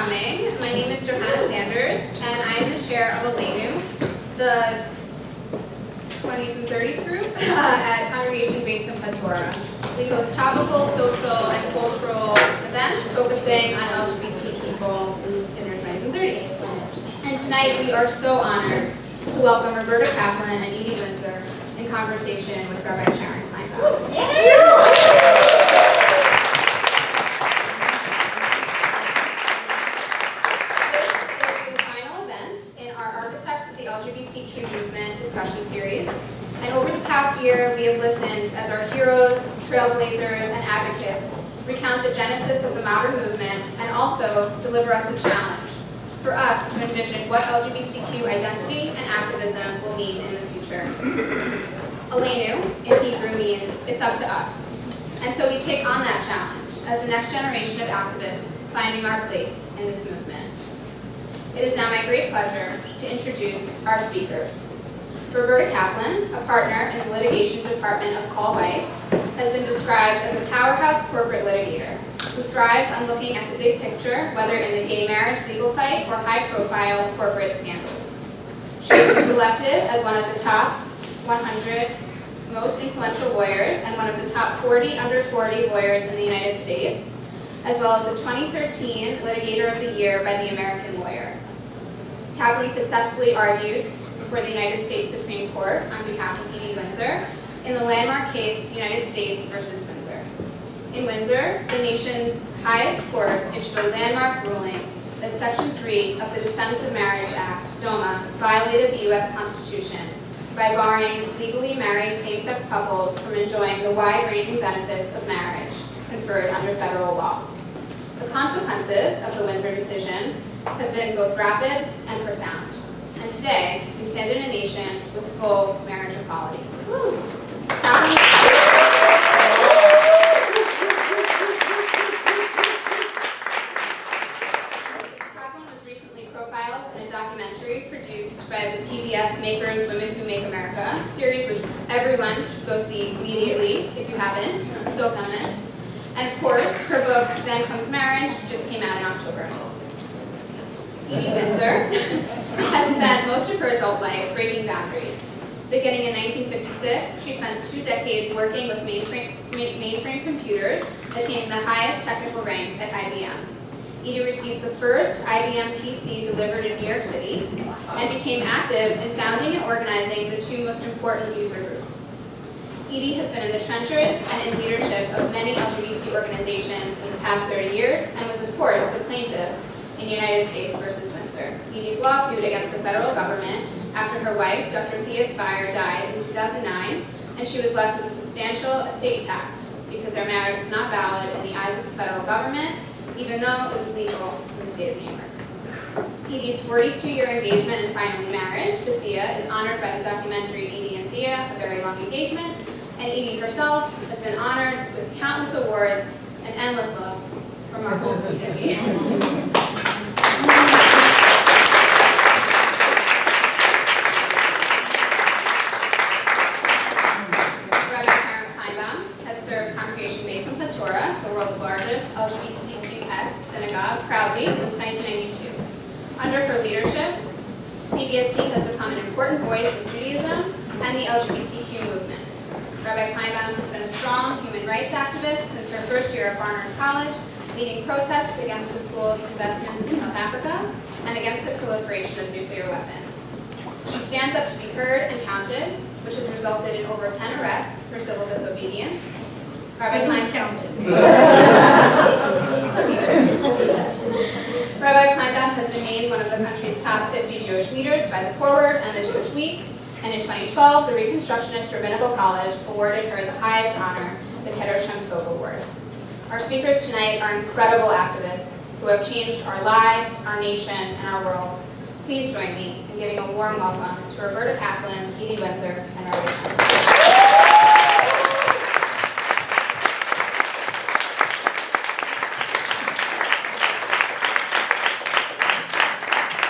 coming. My name is Johanna Sanders, and I am the chair of Alenu, the 20s and 30s group at Congregation Bates and Patora. We host topical, social, and cultural events focusing on LGBT people in their 20s and 30s. And tonight we are so honored to welcome Roberta Kaplan and Edie Windsor in conversation with Rabbi Sharon Kleinbaum. The LGBTQ movement discussion series. And over the past year, we have listened as our heroes, trailblazers, and advocates recount the genesis of the modern movement and also deliver us a challenge for us to envision what LGBTQ identity and activism will mean in the future. Alenu, in Hebrew, means it's up to us. And so we take on that challenge as the next generation of activists finding our place in this movement. It is now my great pleasure to introduce our speakers. Roberta Kaplan, a partner in the litigation department of Paul Weiss, has been described as a powerhouse corporate litigator who thrives on looking at the big picture, whether in the gay marriage legal fight or high-profile corporate scandals. She has been selected as one of the top 100 most influential lawyers and one of the top 40 under 40 lawyers in the United States, as well as the 2013 Litigator of the Year by the American Lawyer. Kaplan successfully argued before the United States Supreme Court on behalf of Edie Windsor in the landmark case United States versus Windsor. In Windsor, the nation's highest court issued a landmark ruling that Section 3 of the Defense of Marriage Act, DOMA, violated the U.S. Constitution by barring legally married same-sex couples from enjoying the wide-ranging benefits of marriage conferred under federal law. The consequences of the Windsor decision have been both rapid and profound. And today, we stand in a nation with full marriage equality. Kaplan was recently profiled in a documentary produced by the PBS Makers Women Who Make America series, which everyone should go see immediately if you haven't. It's so feminine. And of course, her book, Then Comes Marriage, just came out in October. Edie Windsor has spent most of her adult life breaking boundaries. Beginning in 1956, she spent 2 decades working with mainframe computers, attaining the highest technical rank at IBM. Edie received the first IBM PC delivered in New York City and became active in founding and organizing the 2 most important user groups. Edie has been in the trenches and in leadership of many LGBT organizations in the past 30 years and was, of course, the plaintiff in United States versus Windsor. Edie's lawsuit against the federal government after her wife, Dr. Thea Spyer, died in 2009, and she was left with a substantial estate tax because their marriage was not valid in the eyes of the federal government, even though it was legal in the state of New York. Edie's 42-year engagement and finally marriage to Thea is honored by the documentary Edie and Thea, A Very Long Engagement, and Edie herself has been honored with countless awards and endless love from our whole community. Rabbi Sharon Kleinbaum has served Congregation Bates and Patora, the world's largest LGBTQ synagogue, proudly since 1992. Under her leadership, CBST has become an important voice of Judaism and the LGBTQ movement. Rabbi Kleinbaum has been a strong human rights activist since her first year at Barnard College, leading protests against the school's investments in South Africa and against the proliferation of nuclear weapons. She stands up to be heard and counted, which has resulted in over 10 arrests for civil disobedience. Rabbi Kleinbaum has been named one of the country's top 50 Jewish leaders by The Forward and the Jewish Week, and in 2012, the Reconstructionist Rabbinical College awarded her the highest honor, the Keter Shem Tov Award. Our speakers tonight are incredible activists who have changed our lives, our nation, and our world. Please join me in giving a warm welcome to Roberta Kaplan, Edie Windsor, and Rabbi Sharon.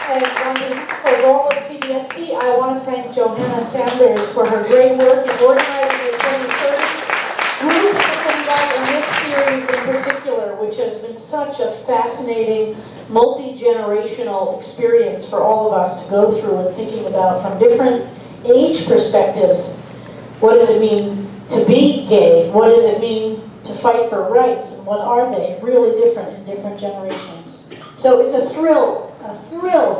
And on the role of CBST, I want to thank Johanna Sanders for her great work in organizing the 2030s group in the synagogue and this series in particular, which has been such a fascinating multi-generational experience for all of us to go through and thinking about from different age perspectives. What does it mean to be gay? What does it mean to fight for rights? And what are they? Really different in different generations. So it's a thrill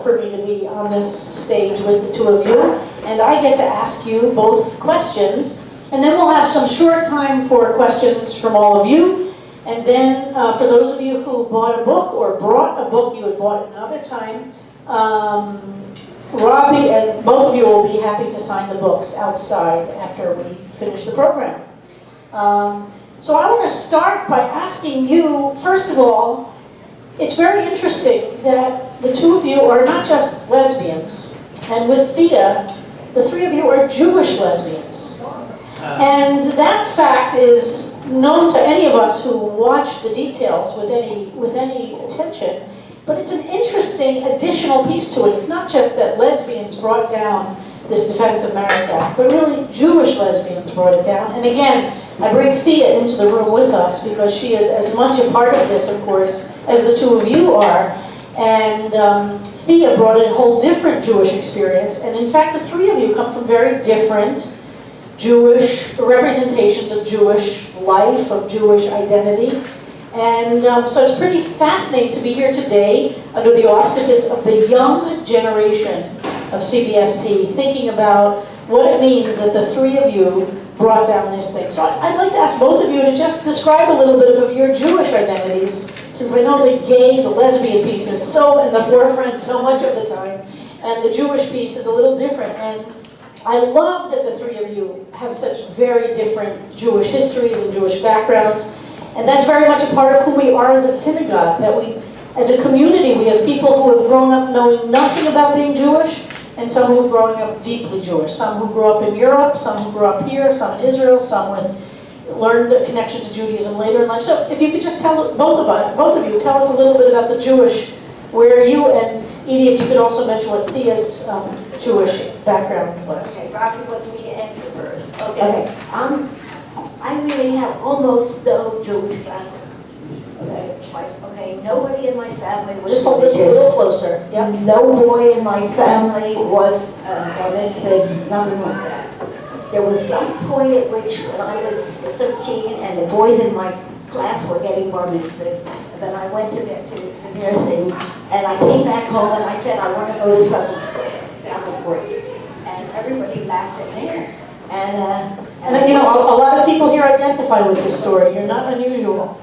for me to be on this stage with the two of you. And I get to ask you both questions. And then we'll have some short time for questions from all of you. And then for those of you who bought a book or brought a book you had bought another time, Robbie and both of you will be happy to sign the books outside after we finish the program. So I want to start by asking you, first of all, it's very interesting that the two of you are not just lesbians, and with Thea, the three of you are Jewish lesbians. And that fact is known to any of us who watch the details with any attention, but it's an interesting additional piece to it. It's not just that lesbians brought down this Defense of Marriage Act, but really Jewish lesbians brought it down. And again, I bring Thea into the room with us because she is as much a part of this, of course, as the two of you are. And Thea brought in a whole different Jewish experience. And in fact, the three of you come from very different Jewish representations of Jewish life, of Jewish identity. And so it's pretty fascinating to be here today under the auspices of the young generation of CBST, thinking about what it means that the three of you brought down this thing. So I'd like to ask both of you to just describe a little bit of your Jewish identities, since I know the gay, the lesbian piece is so in the forefront so much of the time, and the Jewish piece is a little different. And I love that the three of you have such very different Jewish histories and Jewish backgrounds, and that's very much a part of who we are as a synagogue, that we, as a community, we have people who have grown up knowing nothing about being Jewish, and some who are growing up deeply Jewish. Some who grew up in Europe, some who grew up here, some in Israel, some with learned a connection to Judaism later in life. So if you could just tell both of you, tell us a little bit about the Jewish, where you, and Edie, if you could also mention what Thea's Jewish background was. Okay, Robbie wants me to answer first. Okay. I really have almost no Jewish background. Okay, nobody in my family was. Just hold this a little closer. Yep. No boy in my family was bar mitzvahed, nothing like that. There was some point at which, when I was 13, and the boys in my class were getting bar mitzvahed, and then I went to their things, and I came back home and I said, I want to go to Sunday school. It sounded great, and everybody laughed at me. And you know, a lot of people here identify with this story. You're not unusual.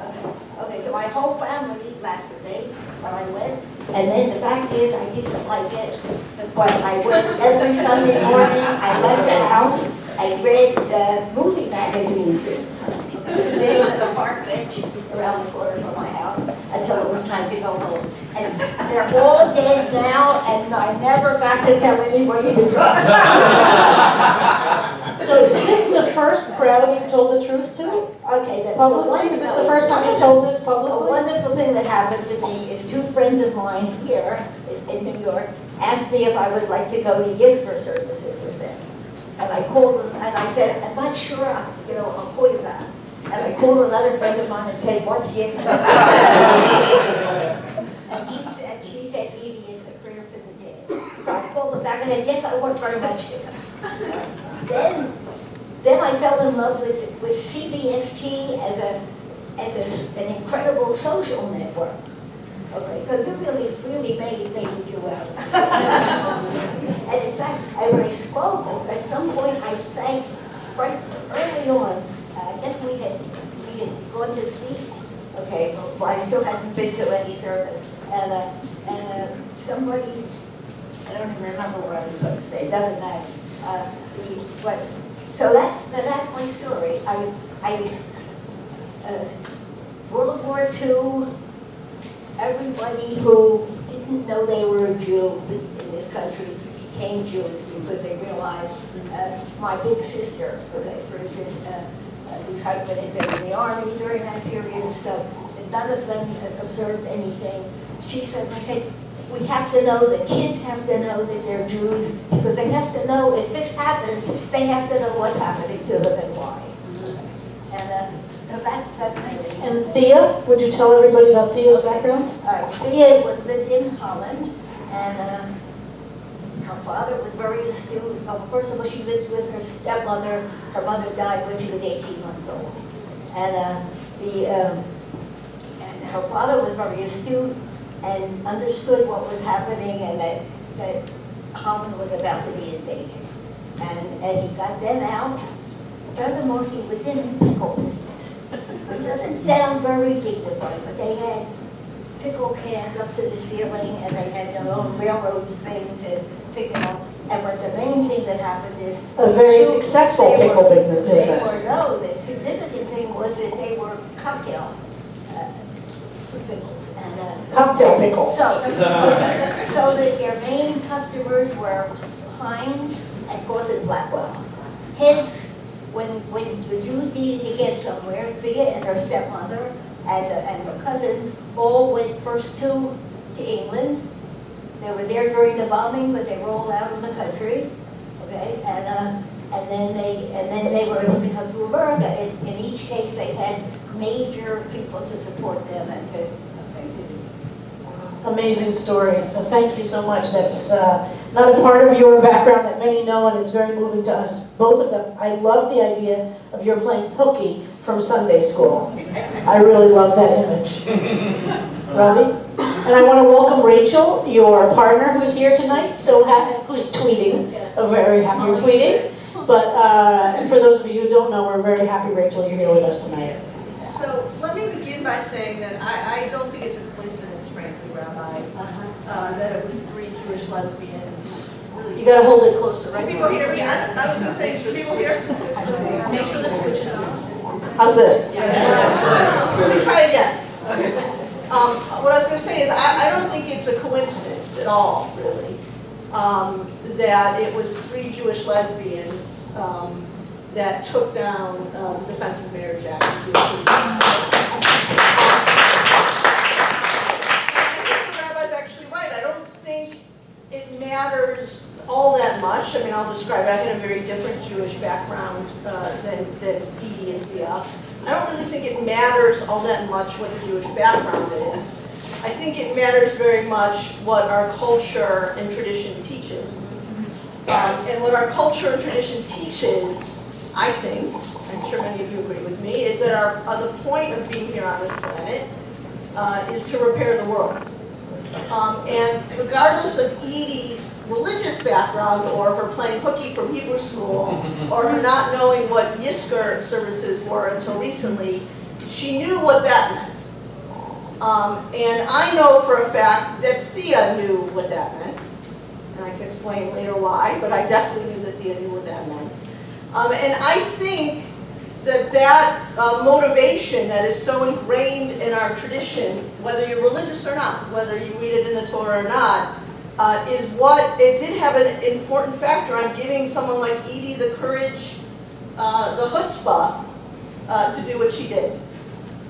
Okay, so my whole family laughed at me when I went, and then the fact is I didn't like it, but I went every Sunday morning. I left the house. I read movie magazines, sitting on the park bench around the corner from my house until it was time to go home. And they're all dead now, and I never got to tell anybody the truth. So is this the first crowd you've told the truth to? Okay. Publicly? Is this the first time you've told this A publicly? wonderful thing that happened to me is two friends of mine here in New York asked me if I would like to go to Yisper services with them. And I called them and I said, I'm not sure, I'll call you back. And I called another friend of mine and said, what's Yisper? And she said, Edie, it's a prayer for the dead. So I called them back and said, yes, I want very much to come. Then I fell in love with CBST as an incredible social network. Okay, so you really made a Jew out of it. And in fact, when I spoke, at some point I thanked, right early on, I guess we had gone to speak, okay, but I still hadn't been to any service. And somebody, I don't even remember what I was going to say, it doesn't matter. So that's my story. World War II, everybody who didn't know they were a Jew in this country became Jews because they realized my big sister, for instance, whose husband had been in the army during that period and stuff, none of them observed anything. She said, we have to know, the kids have to know that they're Jews, because they have to know if this happens, they have to know what's happening to them and why. And That's amazing. And Thea, would you tell everybody about Thea's background? All right, Thea lived in Holland, and her father was very astute. First of all, she lived with her stepmother. Her mother died when she was 18 months old. And and her father was very astute and understood what was happening and that Holland was about to be invaded. And he got them out. Furthermore, he was in the pickle business, which doesn't sound very dignified, but they had pickle cans up to the ceiling, and they had their own railroad thing to pick it up. And what the main thing that happened is A very successful pickle business. the significant thing was that they were cocktail pickles. And, Cocktail pickles. So that their main customers were Heinz and Fawcett Blackwell. Hence, when the Jews needed to get somewhere, Thea and her stepmother and her cousins all went first to England. They were there during the bombing, but they were all out in the country. Okay, and then they were able to come to America. In each case, they had major people to support them and to Amazing story. So thank you so much. That's not a part of your background that many know, and it's very moving to us, both of them. I love the idea of your playing hooky from Sunday school. I really love that image. Robbie? And I want to welcome Rachel, your partner, who's here tonight, who's tweeting. Very happy you're tweeting. But for those of you who don't know, we're very happy, Rachel, you're here with us tonight. So let me begin by saying that I don't think it's a coincidence, frankly, Rabbi, that it was 3 Jewish lesbians. Really. You got to hold it closer, right? Can people hear me? I was going to say, can people hear? Make sure the switch is on. How's this? Let me try again. What I was going to say is I don't think it's a coincidence at all, really, that it was 3 Jewish lesbians that took down the Defense of Marriage Act. I think the rabbi's actually right. I don't think it matters all that much. I mean, I'll describe it. I had a very different Jewish background than Edie and Thea. I don't really think it matters all that much what the Jewish background is. I think it matters very much what our culture and tradition teaches. And what our culture and tradition teaches, I think, I'm sure many of you agree with me, is that the point of being here on this planet is to repair the world. And regardless of Edie's religious background, or her playing hooky from Hebrew school, or her not knowing what Yisker services were until recently, she knew what that meant. And I know for a fact that Thea knew what that meant. And I can explain later why, but I definitely knew that Thea knew what that meant. And I think that motivation that is so ingrained in our tradition, whether you're religious or not, whether you read it in the Torah or not, is what it did have an important factor on giving someone like Edie the courage, the chutzpah, to do what she did.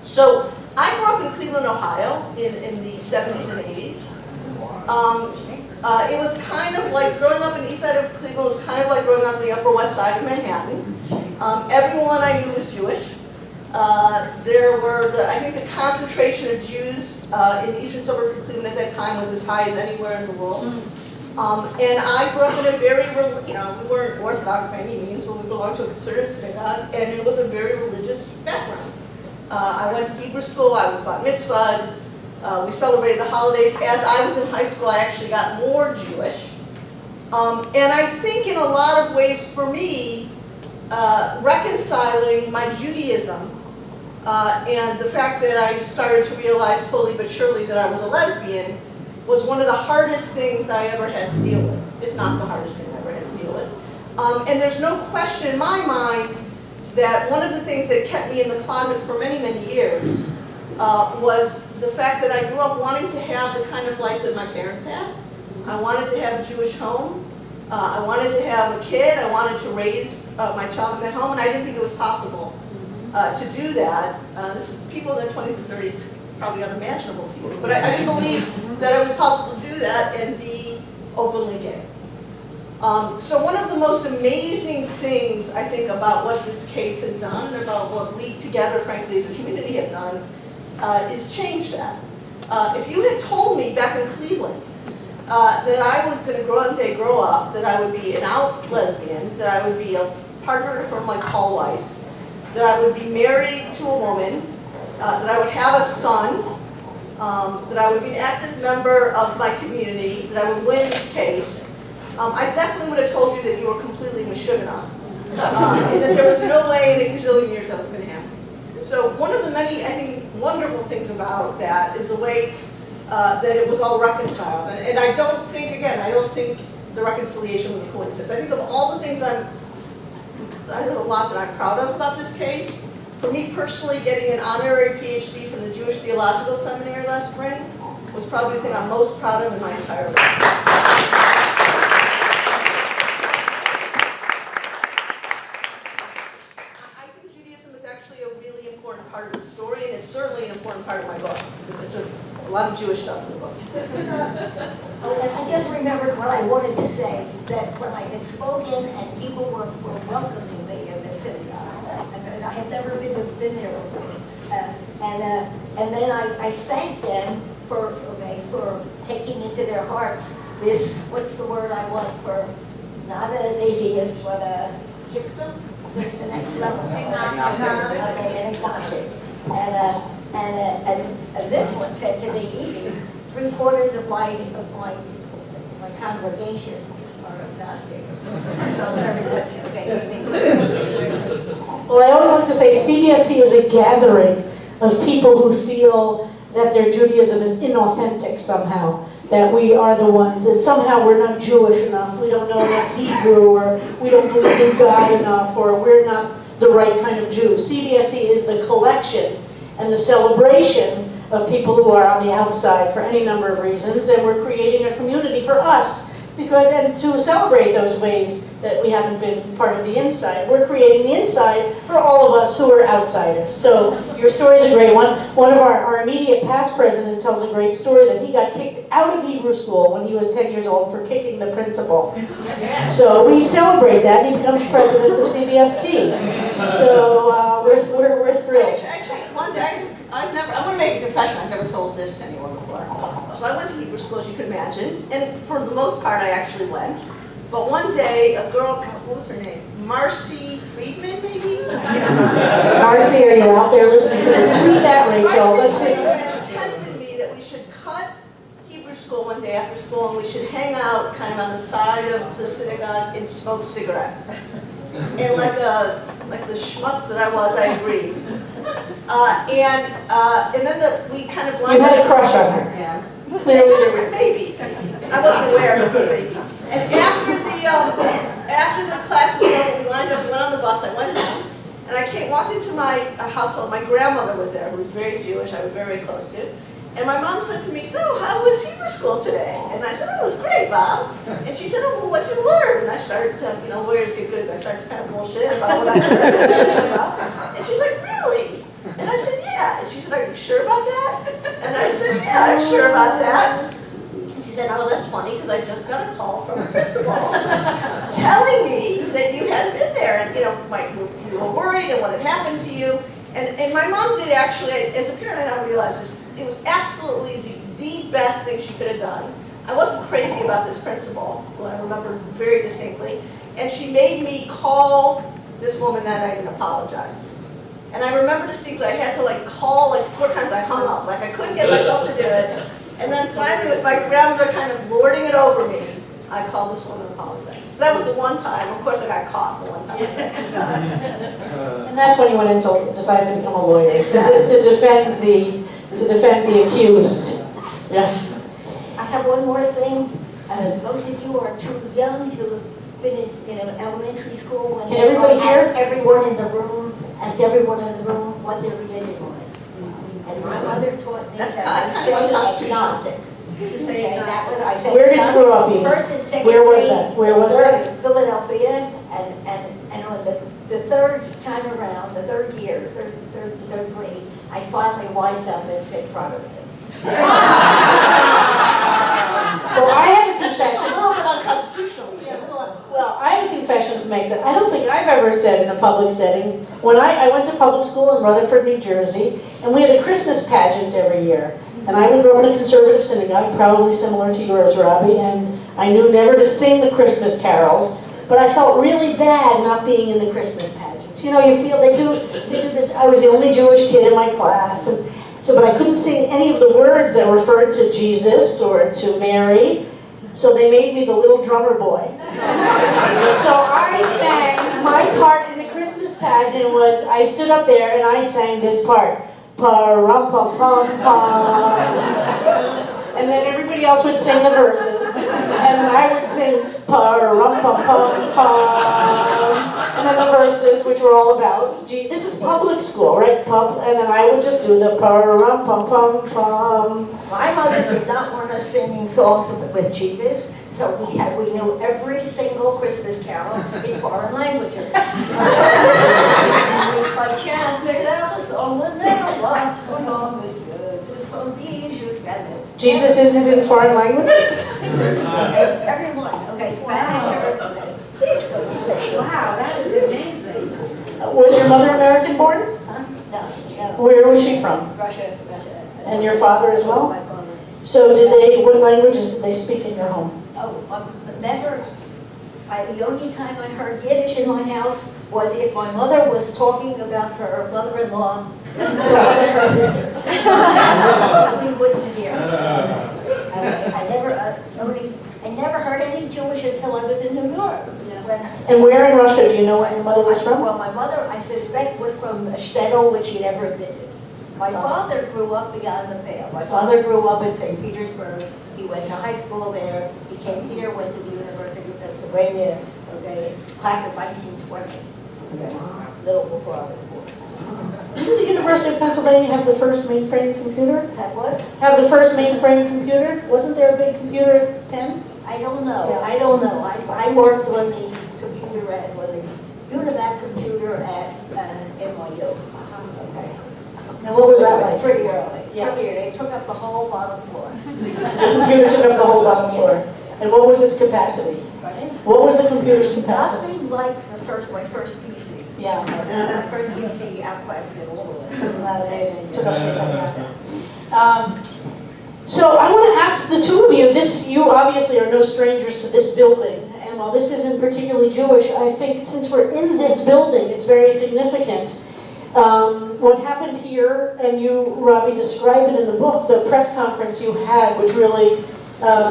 So I grew up in Cleveland, Ohio in the 70s and 80s. It was kind of like growing up in the east side of Cleveland was kind of like growing up on the upper west side of Manhattan. Everyone I knew was Jewish. There were, I think the concentration of Jews in the eastern suburbs of Cleveland at that time was as high as anywhere in the world. And I grew up in a very, we weren't Orthodox by any means, but we belonged to a conservative synagogue, and it was a very religious background. I went to Hebrew school, I was bat mitzvahed, we celebrated the holidays. As I was in high school, I actually got more Jewish. And I think in a lot of ways for me, reconciling my Judaism and the fact that I started to realize slowly but surely that I was a lesbian was one of the hardest things I ever had to deal with, if not the hardest thing I ever had to deal with. And there's no question in my mind that one of the things that kept me in the closet for many, many years was the fact that I grew up wanting to have the kind of life that my parents had. I wanted to have a Jewish home. I wanted to have a kid. I wanted to raise my child in that home, and I didn't think it was possible to do that. This is people in their 20s and 30s. It's probably unimaginable to you, but I didn't believe that it was possible to do that and be openly gay. So one of the most amazing things, I think, about what this case has done, and about what we together, frankly, as a community have done, is change that. If you had told me back in Cleveland that I was going to grow up, that I would be an out lesbian, that I would be a partner at a firm like Paul Weiss, that I would be married to a woman, that I would have a son, that I would be an active member of my community, that I would win this case, I definitely would have told you that you were completely mashugana, and that there was no way in a gazillion years that was going to happen. So one of the many, I think, wonderful things about that is the way that it was all reconciled. And I don't think, again, I don't think the reconciliation was a coincidence. I think of all the things I have a lot that I'm proud of about this case. For me personally, getting an honorary PhD from the Jewish Theological Seminary last spring was probably the thing I'm most proud of in my entire life. Part of the story, and it's certainly an important part of my book. It's a lot of Jewish stuff in the book. Oh, and I just remembered what I wanted to say, that when I had spoken and people were welcoming me in the synagogue, and I had never been there before, and then I thanked them for taking into their hearts this, what's the word I want for, not an atheist, but a the next level. Agnostic. Okay, an agnostic. And this one said to me, Edie, 3/4 of my congregation are agnostic. So very much, okay. Well, I always like to say CBST is a gathering of people who feel that their Judaism is inauthentic somehow, that we are the ones, that somehow we're not Jewish enough, we don't know enough Hebrew, or we don't believe in God enough, or we're not the right kind of Jew. CBST is the collection and the celebration of people who are on the outside for any number of reasons, and we're creating a community for us, and to celebrate those ways that we haven't been part of the inside. We're creating the inside for all of us who are outsiders. So your story is a great one. One of our immediate past president tells a great story that he got kicked out of Hebrew school when he was 10 years old for kicking the principal. So we celebrate that, and he becomes president of CBST. So we're thrilled. Actually, one day, I'm going to make a confession. I've never told this to anyone before. So I went to Hebrew school, as you can imagine, and for the most part, I actually went. But one day, a girl, what was her name? Marcy Friedman, maybe? Marcy, are you out there listening to this? Tweet that, Rachel. Marcy Friedman tempted me that we should cut Hebrew school one day after school, and we should hang out kind of on the side of the synagogue and smoke cigarettes. And like the schmutz that I was, I agreed. And then we kind of lined You up. had a crush on her. Yeah. Clearly there was. Maybe. I wasn't aware of it, maybe. And after the class was over, we lined up, we went on the bus, I went home, and I walked into my household. My grandmother was there, who was very Jewish, I was very, very close to. And my mom said to me, so how was Hebrew school today? And I said, oh, it was great, Mom. And she said, oh, well, what'd you learn? And I started to, lawyers get good, I started to kind of bullshit about what I learned. And she's like, really? And I said, yeah. And she said, are you sure about that? And I said, yeah, I'm sure about that. And she said, oh, that's funny, because I just got a call from the principal telling me that you hadn't been there, and you were worried and what had happened to you. And my mom did actually, as a parent, I now realize this, it was absolutely the best thing she could have done. I wasn't crazy about this principal, who I remember very distinctly, and she made me call this woman that night and apologize. And I remember distinctly, I had to call 4 times, I hung up, I couldn't get myself to do it. And then finally, with my grandmother kind of lording it over me, I called this woman and apologized. So that was the one time. Of course, I got caught the one time. And that's when you went into decided to become a lawyer, Exactly. to defend the accused. Yeah. I have one more thing. Most of you are too young to have been in elementary school when Can everybody hear? Everyone in the room asked everyone in the room what their religion was. And my mother taught me That's that kind I of say unconstitutional. agnostic. To say Okay, that was, I said Where did you grow up, Edie? First and second Where was grade, that? Where was that? Philadelphia, and on the third time around, the third year, third grade, I finally wised up and said Protestant. Well, I have a That's confession. a little bit unconstitutional. Yeah, a little ever said in a public setting. When I went to public school in Rutherford, New Jersey, and we had a Christmas pageant every year. And I grew up in a conservative synagogue, probably similar to yours, Robbie, and I knew never to sing the Christmas carols, but I felt really bad not being in the Christmas pageants. You know, you feel they do this. I was the only Jewish kid in my class, and so, but I couldn't sing any of the words that referred to Jesus or to Mary, so they made me the little drummer boy. So I sang, my part in the Christmas pageant was, I stood up there and I sang this part. Pa-rum-pum-pum-pum. And then everybody else would sing the verses. And then I would sing pa-rum-pum-pum-pum. And then the verses, which were all about, this is public school, right? And then I would just do the pa-rum-pum-pum-pum. My mother did not want us singing songs with Jesus, so we knew every single Christmas carol in foreign languages. Jesus isn't in foreign languages? Everyone, okay, Spanish, Wow, that is amazing. Was your mother American born? No. Where was she from? Russia. And your father as well? My father. So what languages did they speak in your home? Oh, never. The only time I heard Yiddish in my house was if my mother was talking about her mother-in-law to one of her sisters. We wouldn't hear. I never heard any Jewish until I was in New York. And where in Russia do you know where your mother was from? Well, my mother, I suspect, was from Shtetl, which he never admitted. My father grew up beyond the pale. My father grew up in St. Petersburg. He went to high school there. He came here, went to the University of Pennsylvania, okay, class of 1920, okay, a little before I was born. Didn't the University of Pennsylvania have the first mainframe computer? Have what? Have the first mainframe computer? Wasn't there a big computer at Penn? I don't know. Yeah. I don't know. I worked on the computer at, the Univac computer at NYU. Okay. And what was that It was like? pretty early. Yeah. Pretty early. They took up the whole bottom floor. The computer took up the whole bottom floor. And what was its capacity? Right? What was the computer's capacity? Nothing like my first PC. Yeah. My first PC outclassed it a little bit. Isn't that amazing? Took up your time. So I want to ask the two of you, you obviously are no strangers to this building, and while this isn't particularly Jewish, I think since we're in this building, it's very significant. What happened here, and you, Robbie, describe it in the book, the press conference you had, which really,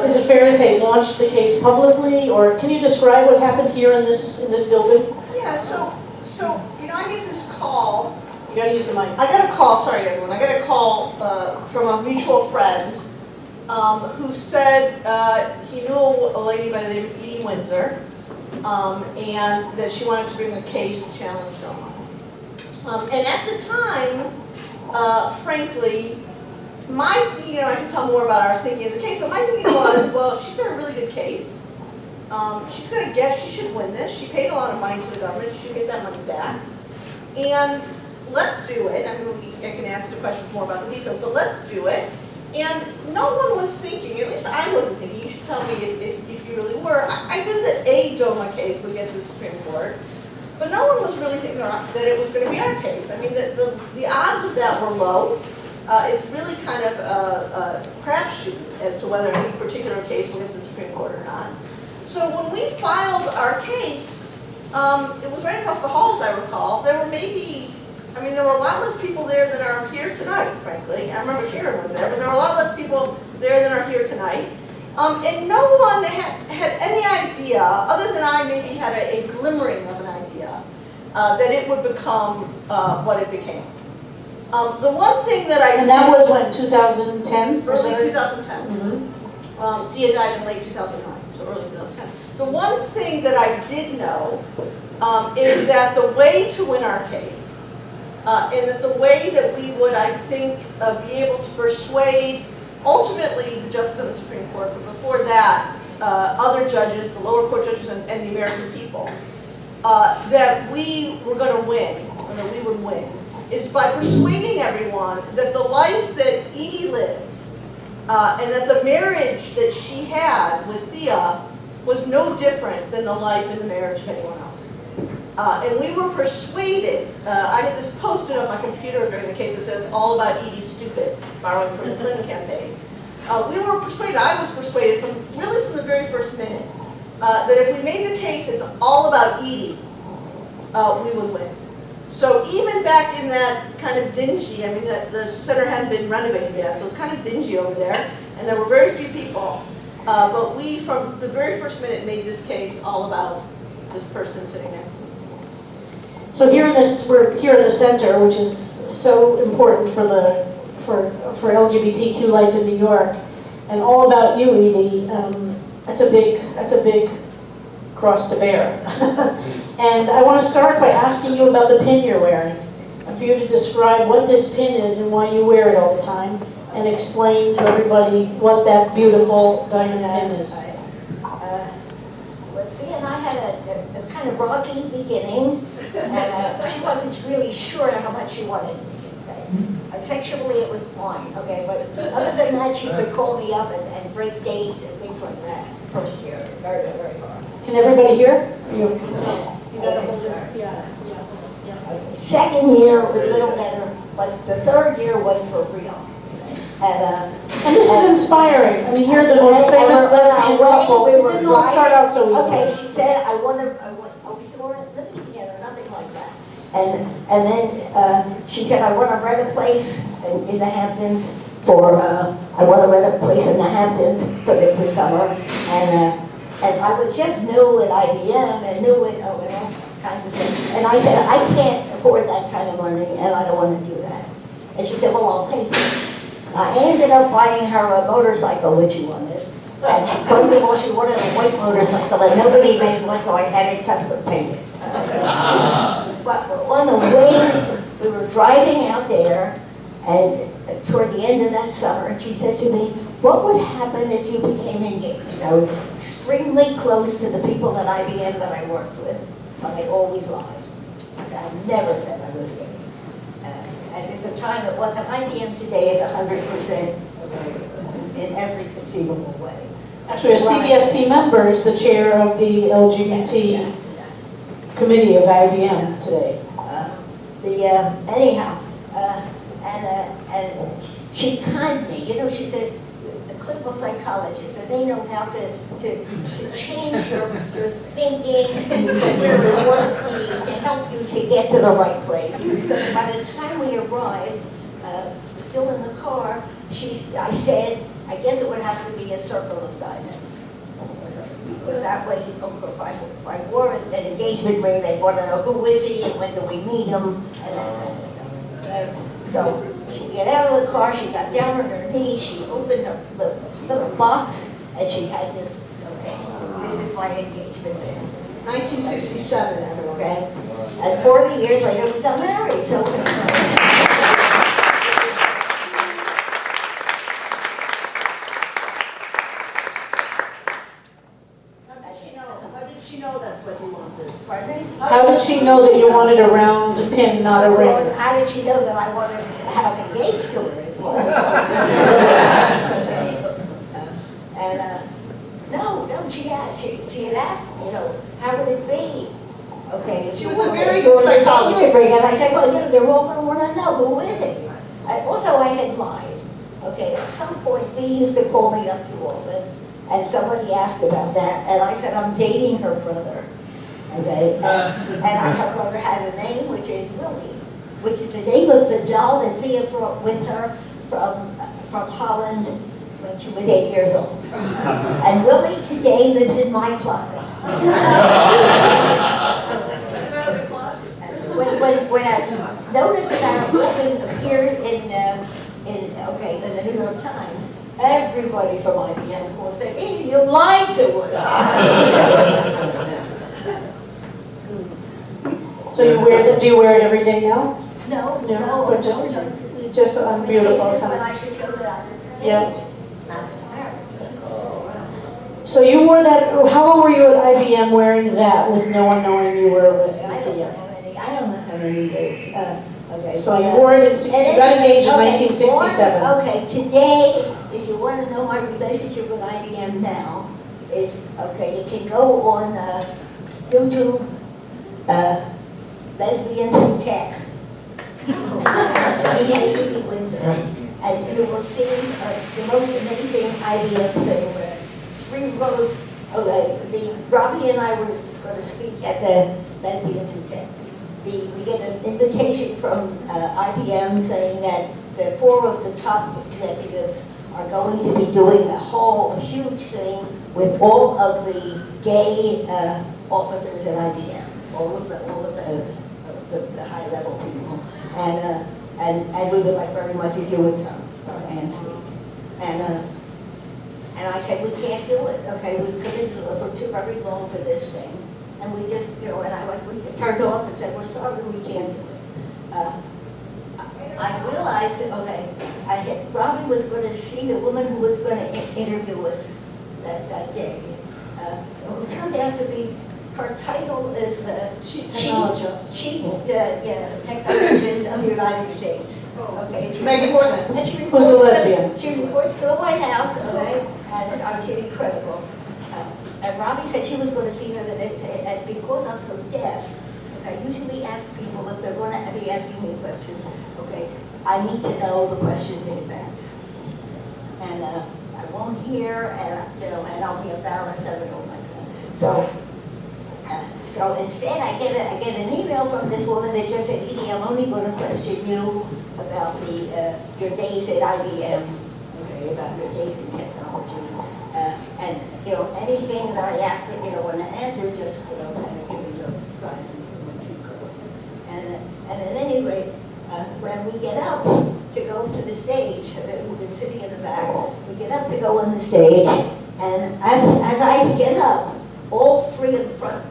is it fair to say, launched the case publicly, or can you describe what happened here in this building? Yeah, so I get this call. You got to use the mic. I got a call, sorry everyone, I got a call from a mutual friend who said he knew a lady by the name of Edie Windsor and that she wanted to bring a case to challenge Doma. And at the time, frankly, I can tell more about our thinking of the case, but my thinking was, well, she's got a really good case. She's going to guess she should win this. She paid a lot of money to the government. She should get that money back. And let's do it. I mean, I can answer questions more about the details, but let's do it. And no one was thinking, at least I wasn't thinking, you should tell me if you really were. I knew that a DOMA case would get to the Supreme Court, but no one was really thinking that it was going to be our case. I mean, the odds of that were low. It's really kind of a crapshoot as to whether any particular case will get to the Supreme Court or not. So when we filed our case, it was right across the hall, as I recall. There were there were a lot less people there than are here tonight, frankly. I remember Karen was there, but there were a lot less people there than are here tonight. And no one had any idea, other than I maybe had a glimmering of an idea, that it would become what it became. The one thing that And that was when, 2010? Early 2010. Mm-hmm. Thea died in late 2009, so early 2010. The one thing that I did know is that the way to win our case, and that the way that we would, I think, be able to persuade ultimately the justice of the Supreme Court, but before that, other judges, the lower court judges and the American people, that we were going to win, or that we would win, is by persuading everyone that the life that Edie lived, and that the marriage that she had with Thea was no different than the life and the marriage of anyone else. And we were persuaded, I had this posted on my computer during the case that says, all about Edie stupid, borrowing from the Clinton campaign. We were persuaded, I was persuaded from the very first minute, that if we made the case it's all about Edie, we would win. So even back in that kind of dingy, I mean the center hadn't been renovated yet, so it was kind of dingy over there, and there were very few people. But we, from the very first minute, made this case all about this person sitting next to me. So we're here in the center, which is so important for LGBTQ life in New York, and all about you, Edie. That's a big cross to bear. And I want to start by asking you about the pin you're wearing, and for you to describe what this pin is and why you wear it all the time, and explain to everybody what that beautiful diamond pin is. Well, Thea and I had a kind of rocky beginning, and she wasn't really sure how much she wanted. Okay? Sexually, it was fine, okay? But other than that, she could call me up and break dates and things like that. First year, very, very hard. Can everybody hear? You gotta listen. Yeah. Second year was a little better, but the third year was for real. And this is inspiring. I mean, you're the most famous lesbian couple. It didn't all start out so easy. Okay, she said, we still weren't living together, nothing like that. And then she said, I want to rent a place in the Hamptons I want to rent a place in the Hamptons for the summer. And I was just new at IBM and new at, all kinds of stuff. And I said, I can't afford that kind of money and I don't want to do that. And she said, well, I'll pay for it. I ended up buying her a motorcycle, which she wanted. And first of all, she wanted a white motorcycle that nobody made one, so I had it custom painted. But on the way, we were driving out there, and toward the end of that summer, and she said to me, what would happen if you became engaged? I was extremely close to the people at IBM that I worked with, but I always lied. I never said I was gay. And at the time it wasn't. IBM today is 100% in every conceivable way. Actually, a CBST member is the chair of the LGBT committee of IBM today. And she conned me. She said, a clinical psychologist, and they know how to change your thinking to where you want to be, to help you to get to the right place. So by the time we arrived, still in the car, I said, I guess it would have to be a circle of diamonds. Because that way, if I wore an engagement ring, they'd want to know who is he and when do we meet him, and that kind of stuff. So she got out of the car, she got down on her knees, she opened the little box, and she had this, this is my engagement ring. 1967. Okay? And 40 years later, we got married. So. How did she know that you wanted a round pin, not a ring? How did she know that I wanted to have engaged to her as well? No, she had asked, how would it be? Okay, if she was a very good psychologist. And I said, well, they're all going to want to know, who is he? Also, I had lied. Okay, at some point, they used to call me up too often, and somebody asked about that, and I said, I'm dating her brother. Okay, and her brother had a name, which is Willie, which is the name of the doll that Thea brought with her from Holland when she was 8 years old. And Willie today lives in my closet. When I noticed that Willie appeared in the New York Times, everybody from IBM will say, hey, you lied to us. So do you wear it every day now? No, but just on beautiful when time. I should show that I'm Yeah. not just married. So you wore that, how long were you at IBM wearing that with no one knowing you were with I don't know how many years. Okay. So you wore it you got engaged in 1967. Okay, today, if you want to know my relationship with IBM now, is, you can go on YouTube, lesbians in tech. Edie Windsor. And you will see the most amazing IBM thing where 3 rows, Robbie and I were going to speak at the Lesbians in Tech. We get an invitation from IBM saying that the 4 of the top executives are going to be doing a huge thing with all of the gay officers at IBM, all of the high level people. And we would like very much if you would come and speak. And I said, we can't do it. Okay, we've committed for too very long for this thing. And we just, and we turned off and said, we're sorry, we can't do it. I realized that, Robbie was going to see the woman who was going to interview us that day. Who turned out to be, her title is the Chief Technologist of the United States. Okay, Who's a lesbian. She reports to the White House, and she's incredible. And Robbie said she was going to see her, and because I'm so deaf, I usually ask people if they're going to be asking me a question, okay, I need to know the questions in advance. And I won't hear, and I'll be embarrassed of it all like that. So instead, I get an email from this woman that just said, Edie, I'm only going to question you about your days at IBM, okay, about your days in technology, and anything that I ask that want to answer, just kind of give me those try and keep going. And at any rate, when we get up to go to the stage, we've been sitting in the back. We get up to go on the stage, and as I get up, all 3 of the front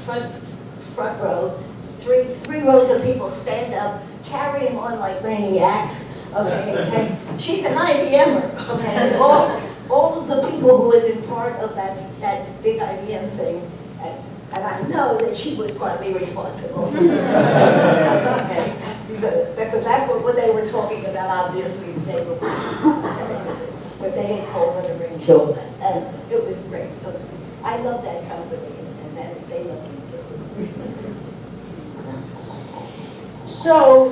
row, three rows of people stand up, carrying on like maniacs. Okay, she's an IBMer. Okay, all of the people who had been part of that big IBM thing, and I know that she was partly responsible. Okay, because that's what they were talking about. Obviously, they were what they had called it a ring show, and it was great. I love that company, and they love me too. So,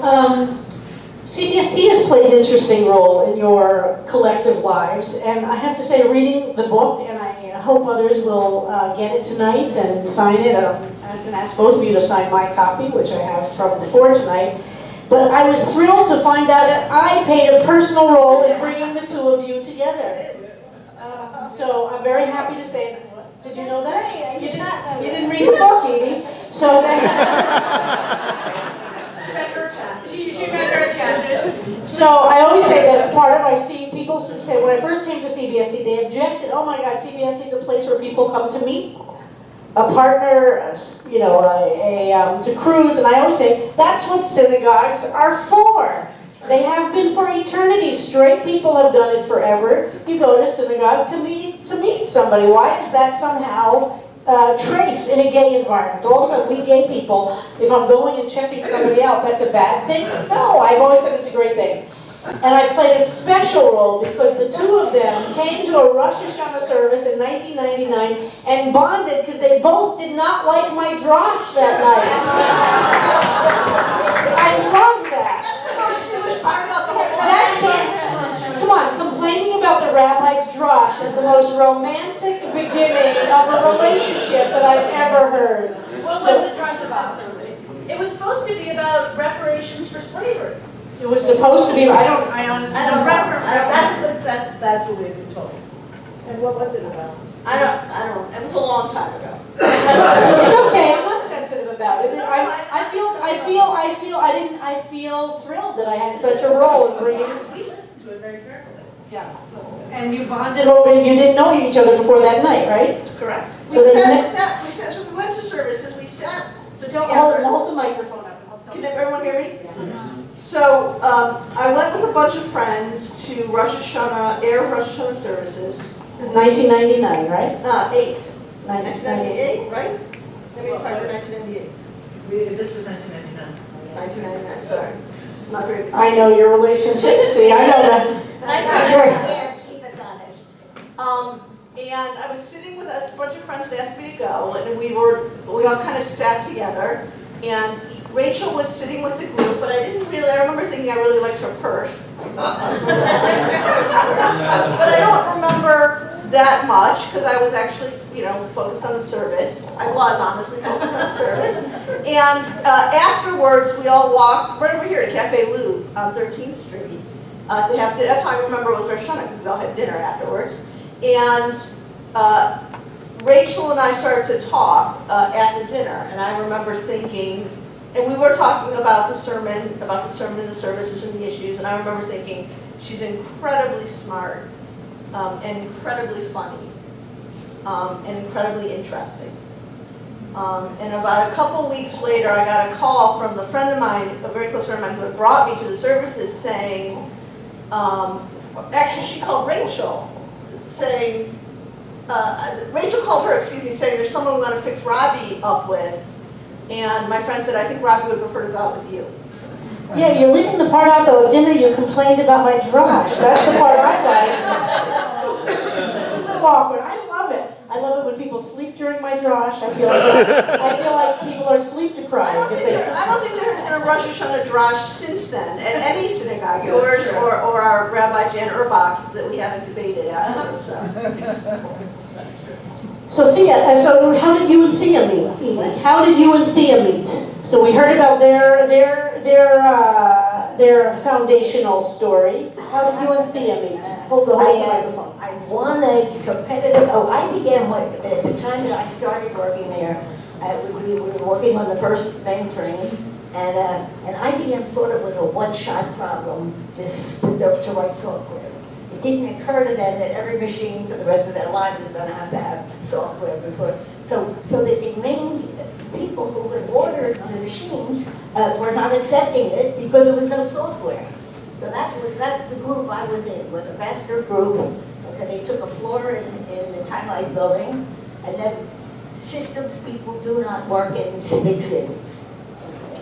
CBST has played an interesting role in your collective lives, and I have to say, reading the book, and I hope others will get it tonight and sign it. I can ask both of you to sign my copy, which I have from before tonight. But I was thrilled to find out that I played a personal role in bringing the 2 of you together. So I'm very happy to say that. Did you know that? You didn't read the book, Edie. So she read her chapters. So I always say that part of I see people say when I first came to CBST, they objected. Oh my God, CBST is a place where people come to meet a partner, to cruise. And I always say that's what synagogues are for. They have been for eternity. Straight people have done it forever. You go to synagogue to meet somebody. Why is that somehow trace in a gay environment? All of a sudden, we gay people, if I'm going and checking somebody out, that's a bad thing? No, I've always said it's a great thing. And I played a special role because the 2 of them came to a Rosh Hashanah service in 1999 and bonded because they both did not like my drosh that night. I love that. That's it. Come on, complaining about the rabbi's drosh is the most romantic beginning of a relationship that I've ever heard. What was the drosh about, somebody? It was supposed to be about reparations for slavery. It was supposed to be, I honestly don't know. That's what we've been told. And what was it about? I don't, it was a long time ago. It's okay, I'm not sensitive about it. No, I feel thrilled that I had such a role in bringing. We listened to it very carefully. Yeah. And you bonded over, you didn't know each other before that night, right? That's correct. So We they went to services, we sat hold the microphone up. Can everyone hear me? Yeah. So I went with a bunch of friends to Rosh Hashanah, Erev Rosh Hashanah services. This is 1999, right? 1998, right? Maybe part of 1998. This was 1999. 1999, sorry. Not very good. I know your relationship, see, I know that. 1999. Keep us honest. And I was sitting with a bunch of friends that asked me to go, and we all kind of sat together. And Rachel was sitting with the group, but I remember thinking I really liked her purse. But I don't remember that much, because I was actually, focused on the service. I was honestly focused on the service. And afterwards, we all walked right over here to Cafe Lou on 13th Street to have dinner. That's how I remember it was Rosh Hashanah, because we all had dinner afterwards. And Rachel and I started to talk at the dinner, and I remember thinking, and we were talking about the sermon and the services and the issues, and I remember thinking, she's incredibly smart, and incredibly funny, and incredibly interesting. And about a couple weeks later, I got a call from a friend of mine, a very close friend of mine, who had brought me to the services saying, actually she called Rachel, saying, Rachel called her, saying there's someone we want to fix Robbie up with. And my friend said, I think Robbie would prefer to go out with you. Yeah, you're leaving the part out though. At dinner you complained about my drosh. That's the part I like. It's a little awkward. I love it. I love it when people sleep during my drosh. I feel like people are sleep deprived. I don't think there has been a Rosh Hashanah drosh since then at any synagogue, yours or our Rabbi Jan Urbach's, that we haven't debated after. So Thea, and so how did you and Thea meet? Edie? How did you and Thea meet? So we heard about their foundational story. How did you and Thea meet? Hold the microphone. I won a competitive, I began at the time that I started working there, we were working on the first mainframe, and IBM thought it was a one-shot problem, to write software. It didn't occur to them that every machine for the rest of their lives is going to have software before. So that the main people who had ordered the machines were not accepting it because there was no software. So that's the group I was in, was a master group. Okay, they took a floor in the Time Life building, and then systems people do not work in big cities.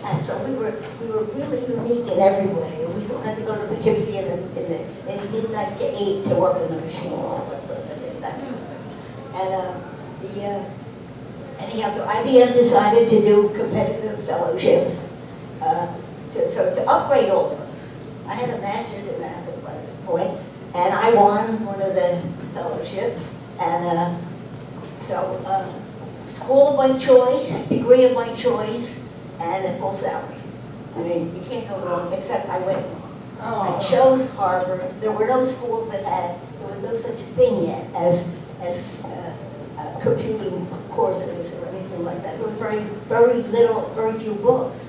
And so we were really unique in every way. We still had to go to Poughkeepsie in midnight to 8 to work on the machines. And anyhow, so IBM decided to do competitive fellowships to upgrade all of us. I had a master's in math at that point, and I won one of the fellowships. And school of my choice, degree of my choice, and a full salary. I mean, you can't go wrong, except I went wrong. I chose Harvard. There were no schools that there was no such thing yet as computing courses or anything like that. There were very few books.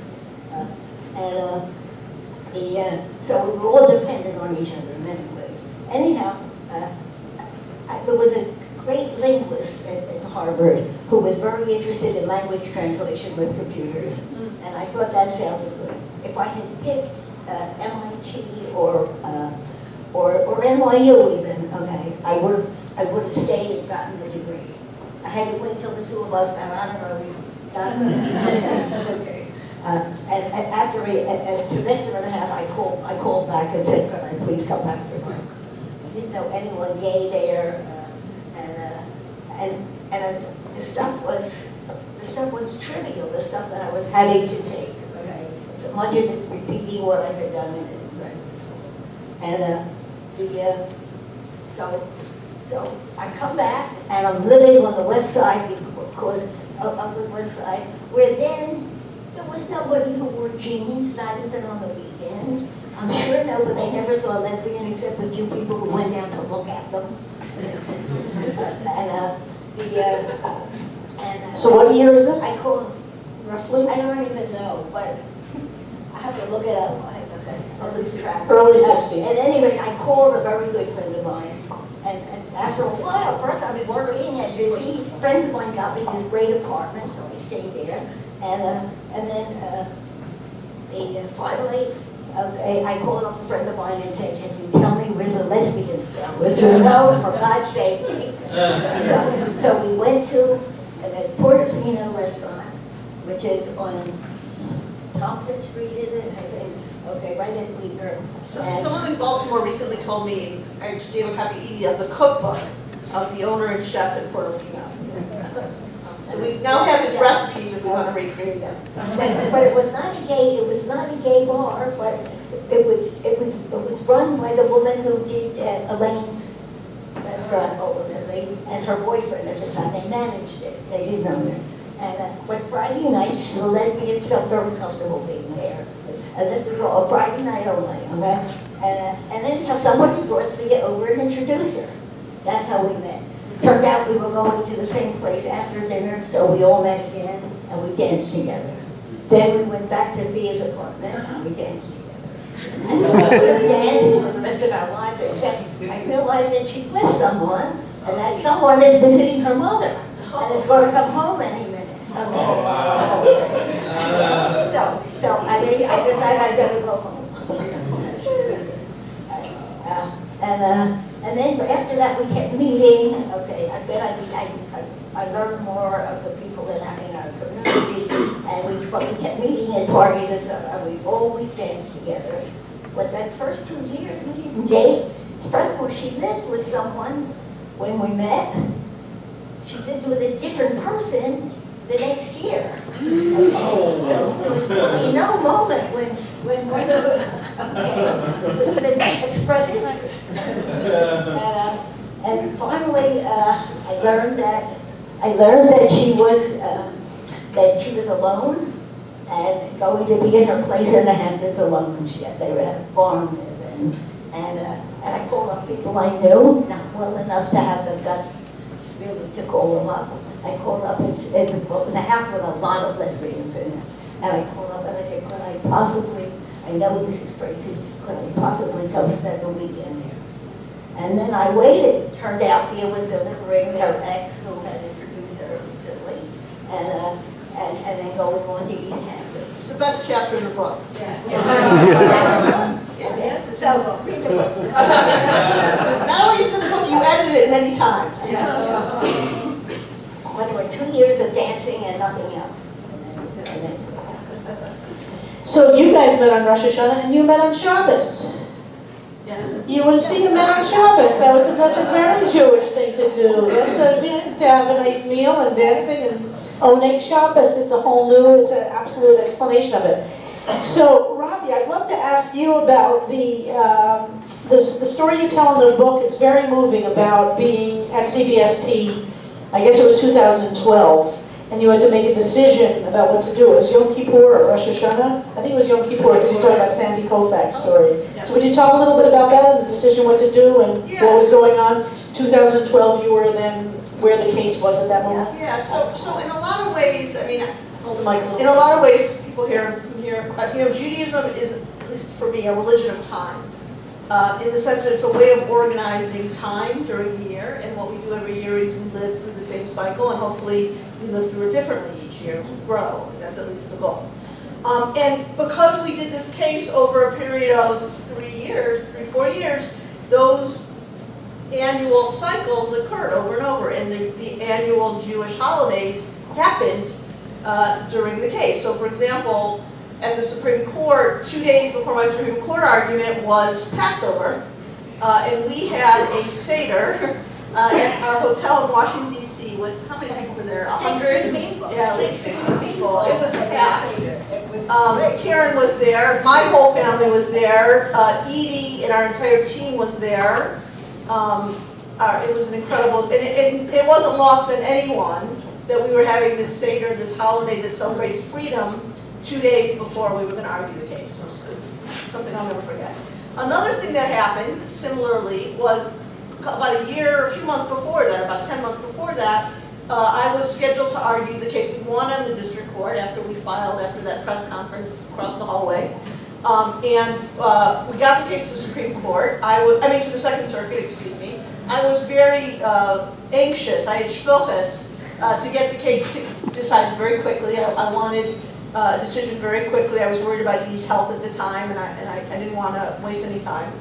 So we were all dependent on each other in many ways. Anyhow, there was a great linguist at Harvard who was very interested in language translation with computers, and I thought that sounded good. If I had picked MIT or NYU even, okay, I would have stayed and gotten the degree. I had to wait till the two of us got honorary. Okay. And after a semester and a half, I called back and said, "Could I please come back to work?" I didn't know anyone gay there, and the stuff was trivial. The stuff that I was having to take. Okay, so much of it repeating what I had done in graduate school, and so I come back and I'm living on the west side because of the west side, where then there was nobody who wore jeans, not even on the weekends. I'm sure they never saw a lesbian except a few people who went down to look at them. So what year is this? I call Roughly? I don't even know, but I have to look it up. I'll lose track. Early 60s. At any rate, I called a very good friend of mine. And after a while, first I was working and busy. Friends of mine got me this great apartment, so I stayed there. And then finally, I called up a friend of mine and said, "Can you tell me where the lesbians go?" If you know, for God's sake. So we went to the Portofino restaurant, which is on Thompson Street, is it? I think. Okay, right at Bleecker. Someone in Baltimore recently told me, I just gave a copy to Edie of the cookbook of the owner and chef at Portofino. So we now have his recipes if we want to recreate them. But it was not a gay bar, but it was run by the woman who did Elaine's restaurant over there, and her boyfriend at the time. They managed it. They didn't own it. And when Friday nights, the lesbians felt very comfortable being there. And this is all Friday night only, okay? And then somebody brought Thea over and introduced her. That's how we met. Turned out we were going to the same place after dinner, so we all met again, and we danced together. Then we went back to Thea's apartment, and we danced together. And we would have danced for the rest of our lives, except I realized that she's with someone, and that someone is visiting her mother, and is going to come home any minute. So I decided I'd better go home. And then after that we kept meeting. Okay, I learned more of the people in our community, and we kept meeting at parties and stuff, and we always danced together. But that first 2 years we didn't date. Furthermore, she lived with someone when we met. She lived with a different person the next year. Okay. So there was really no moment when one could express interest. And finally, I learned that she was alone and going to be in her place in the Hamptons alone. They were at a farm there, and I called up people I knew, not well enough to have the guts really to call them up. I called up, it was a house with a lot of lesbians in it. And I called up and I said, could I possibly, I know this is crazy, could I possibly come spend the weekend here? And then I waited. Turned out Thea was delivering her ex who had introduced her recently, and then going on to East Hampton. It's the best chapter in the book. Yes. Yes. So read the book. Not only is it the book, you edited it many times. Yes. But there were 2 years of dancing and nothing else. So you guys met on Rosh Hashanah and you met on Shabbos. Yeah. You and Thea met on Shabbos. That's a very Jewish thing to do. To have a nice meal and dancing and owning Shabbos. It's an absolute explanation of it. So, Robbie, I'd love to ask you about the story you tell in the book is very moving about being at CBST. I guess it was 2012, and you had to make a decision about what to do. It was Yom Kippur or Rosh Hashanah? I think it was Yom Kippur because you talked about Sandy Koufax's story. Yeah. So would you talk a little bit about that and the decision what to do and what was going on? 2012, you were then where the case was at that moment? Yeah, so in a lot of ways, I mean, Hold the mic a little in a lot of ways, people here, Judaism is, at least for me, a religion of time. In the sense that it's a way of organizing time during the year, and what we do every year is we live through the same cycle, and hopefully we live through it differently each year as we grow. That's at least the goal. And because we did this case over a period of 4 years, those annual cycles occurred over and over, and the annual Jewish holidays happened during the case. So for example, at the Supreme Court, 2 days before my Supreme Court argument was Passover, and we had a Seder at our hotel in Washington, D.C. with, how many people were there? 60 people. Yeah, like 60 people. It was packed. Karen was there, my whole family was there, Edie and our entire team was there. It was an incredible, and it wasn't lost on anyone that we were having this Seder, this holiday that celebrates freedom, 2 days before we were going to argue the case. It was something I'll never forget. Another thing that happened, similarly, was about a few months before that, about 10 months before that, I was scheduled to argue the case. We won on the district court after we filed after that press conference across the hallway. And we got the case to the Supreme Court. To the Second Circuit, excuse me. I was very anxious. I had shpilches to get the case decided very quickly. I wanted a decision very quickly. I was worried about Edie's health at the time, and I didn't want to waste any time.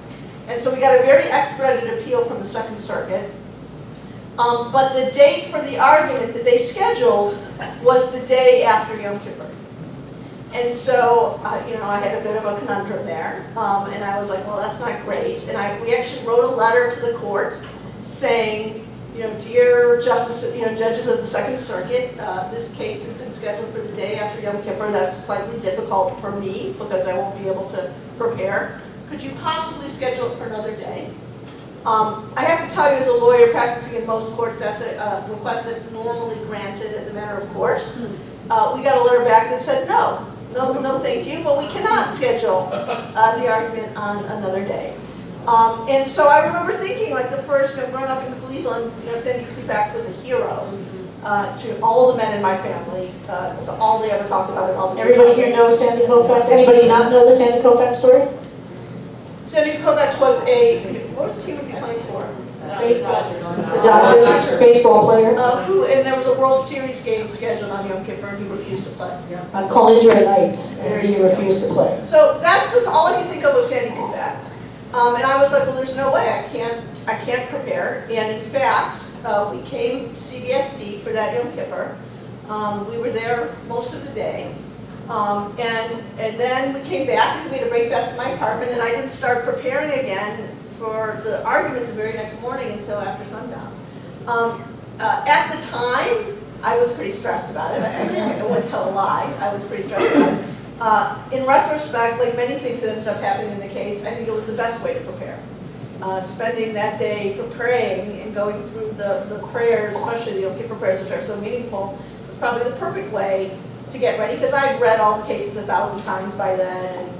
And so we got a very expedited appeal from the Second Circuit. But the date for the argument that they scheduled was the day after Yom Kippur. And so, I had a bit of a conundrum there, and I was like, well, that's not great. And we actually wrote a letter to the court saying, dear Justice, judges of the Second Circuit, this case has been scheduled for the day after Yom Kippur. That's slightly difficult for me because I won't be able to prepare. Could you possibly schedule it for another day? I have to tell you, as a lawyer practicing in most courts, that's a request that's normally granted as a matter of course. We got a letter back that said, no, thank you, but we cannot schedule the argument on another day. And so I remember thinking, like the first, growing up in Cleveland, Sandy Koufax was a hero to all the men in my family. It's all they ever talked about in all the Everybody here knows Sandy Koufax? Anybody not know the Sandy Koufax story? Sandy Koufax was what team was he playing for? Baseball. The Dodgers baseball player. And there was a World Series game scheduled on Yom Kippur, and he refused to play. On Colindre night, and he refused to play. So that's all I can think of was Sandy Koufax. And I was like, well, there's no way, I can't prepare. And in fact, we came to CBST for that Yom Kippur. We were there most of the day. And then we came back and we had a breakfast in my apartment, and I didn't start preparing again for the argument the very next morning until after sundown. At the time, I was pretty stressed about it. I wouldn't tell a lie. I was pretty stressed about it. In retrospect, like many things that ended up happening in the case, I think it was the best way to prepare. Spending that day preparing and going through the prayers, especially the Yom Kippur prayers, which are so meaningful, was probably the perfect way to get ready, because I'd read all the cases 1,000 times by then, and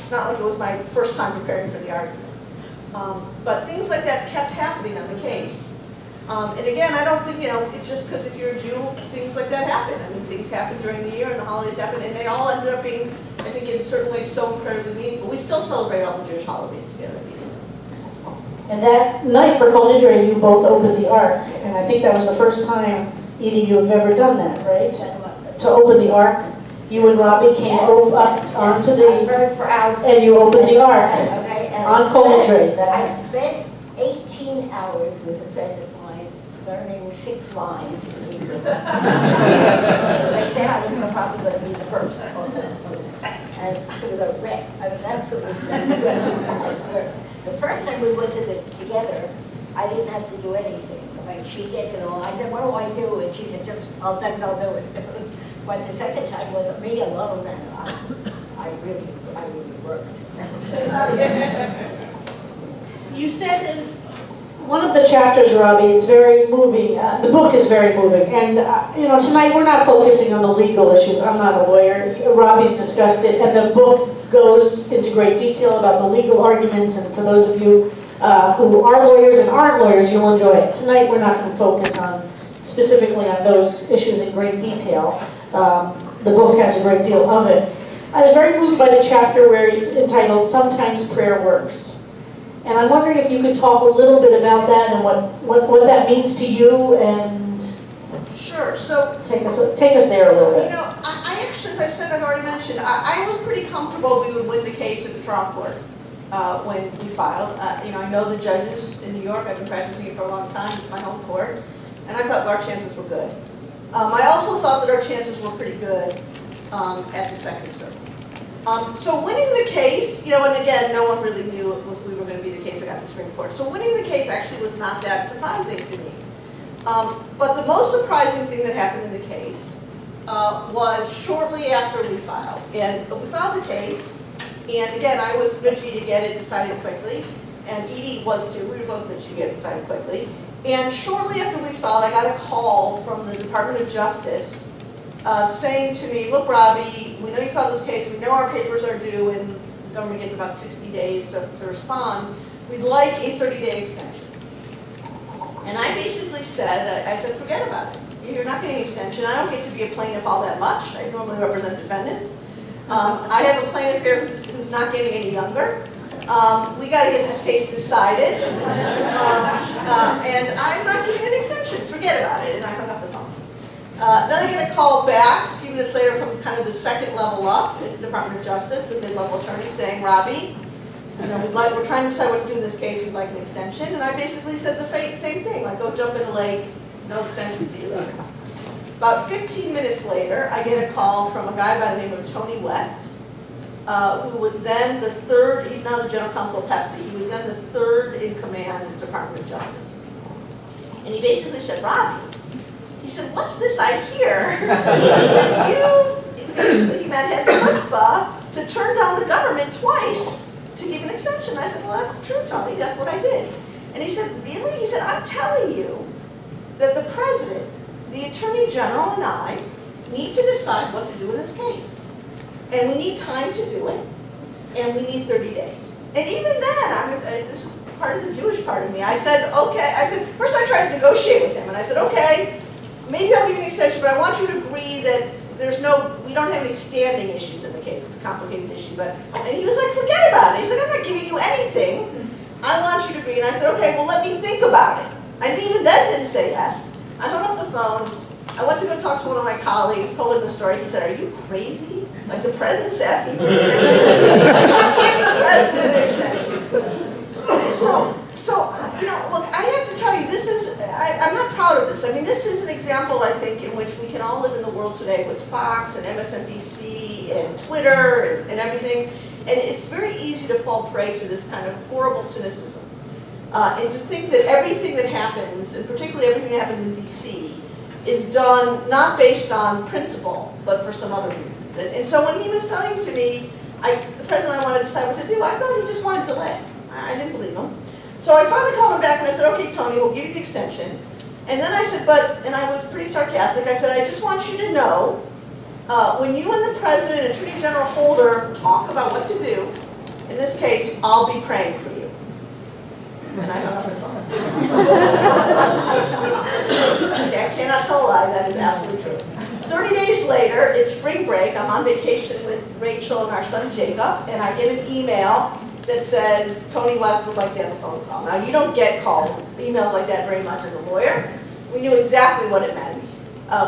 it's not like it was my first time preparing for the argument. But things like that kept happening on the case. And again, I don't think, it's just because if you're a Jew, things like that happen. I mean, things happen during the year and the holidays happen, and they all ended up being, I think, in certain ways so incredibly meaningful. We still celebrate all the Jewish holidays together. And that night for Colindre, you both opened the Ark, and I think that was the first time, Edie, you have ever done that, right? To open the Ark. You and Robbie came up onto I was the, very proud. and you opened the Ark Okay, and on Colindre. I spent 18 hours with a friend of mine learning 6 lines in Hebrew. They said I was probably going to be the first. And it was a wreck. I was absolutely The first time we went together, I didn't have to do anything. Like she did it all. I said, what do I do? And she said, just, I'll do it. But the second time was me alone, and I really worked. You said in one of the chapters, Robbie, it's very moving. The book is very moving. And, tonight we're not focusing on the legal issues. I'm not a lawyer. Robbie's discussed it. And the book goes into great detail about the legal arguments. And for those of you who are lawyers and aren't lawyers, you'll enjoy it. Tonight we're not going to focus specifically on those issues in great detail. The book has a great deal of it. I was very moved by the chapter entitled "Sometimes Prayer Works," and I'm wondering if you could talk a little bit about that and what that means to you, and Sure. So take us there a little bit. I actually, as I said, I've already mentioned, I was pretty comfortable we would win the case at the trial court when we filed. I know the judges in New York. I've been practicing it for a long time. It's my home court, and I thought our chances were good. I also thought that our chances were pretty good at the Second Circuit. So winning the case, and again, no one really knew if we were going to be the case against the Supreme Court. So winning the case actually was not that surprising to me. But the most surprising thing that happened in the case was shortly after we filed. And we filed the case, and again, I was bitchy to get it decided quickly, and Edie was too. We were both bitchy to get it decided quickly. And shortly after we filed, I got a call from the Department of Justice saying to me, look, Robbie, we know you filed this case. We know our papers are due, and the government gets about 60 days to respond. We'd like a 30-day extension. And I basically said, forget about it. You're not getting an extension. I don't get to be a plaintiff all that much. I normally represent defendants. I have a plaintiff here who's not getting any younger. We got to get this case decided. And I'm not giving an extension. Forget about it. And I hung up the phone. Then I get a call back a few minutes later from kind of the second level up at the Department of Justice, the mid-level attorney, saying, Robbie, we're trying to decide what to do in this case. We'd like an extension. And I basically said the same thing, like, go jump in a lake, no extension, see you later. About 15 minutes later, I get a call from a guy by the name of Tony West, who was then the third, he's now the general counsel of Pepsi, he was then the third in command of the Department of Justice. And he basically said, Robbie, he said, what's this I hear? That you, basically, man had the chutzpah to turn down the government twice to give an extension. I said, well, that's true, Tony, that's what I did. And he said, really? He said, I'm telling you that the president, the attorney general, and I need to decide what to do in this case. And we need time to do it, and we need 30 days. And even then, this is part of the Jewish part of me, I said, okay, first I tried to negotiate with him, and I said, okay, maybe I'll give you an extension, but I want you to agree that we don't have any standing issues in the case. It's a complicated issue, and he was like, forget about it. He's like, I'm not giving you anything. I want you to agree. And I said, okay, well, let me think about it. And even then didn't say yes. I hung up the phone. I went to go talk to one of my colleagues, told him the story. He said, are you crazy? Like, the president's asking for extension. You should give the president an extension. So, look, I have to tell you, I'm not proud of this. I mean, this is an example, I think, in which we can all live in the world today with Fox and MSNBC and Twitter and everything. And it's very easy to fall prey to this kind of horrible cynicism. And to think that everything that happens, and particularly everything that happens in DC, is done not based on principle, but for some other reasons. And so when he was telling to me, the president I wanted to decide what to do, I thought he just wanted delay. I didn't believe him. So I finally called him back and I said, okay, Tony, we'll give you the extension. And then I said, and I was pretty sarcastic, I said, I just want you to know, when you and the president and Attorney General Holder talk about what to do, in this case, I'll be praying for you. And I hung up the phone. Okay, I cannot tell a lie, that is absolutely true. 30 days later, it's spring break, I'm on vacation with Rachel and our son Jacob, and I get an email that says, Tony West would like to have a phone call. Now, you don't get emails like that very much as a lawyer. We knew exactly what it meant.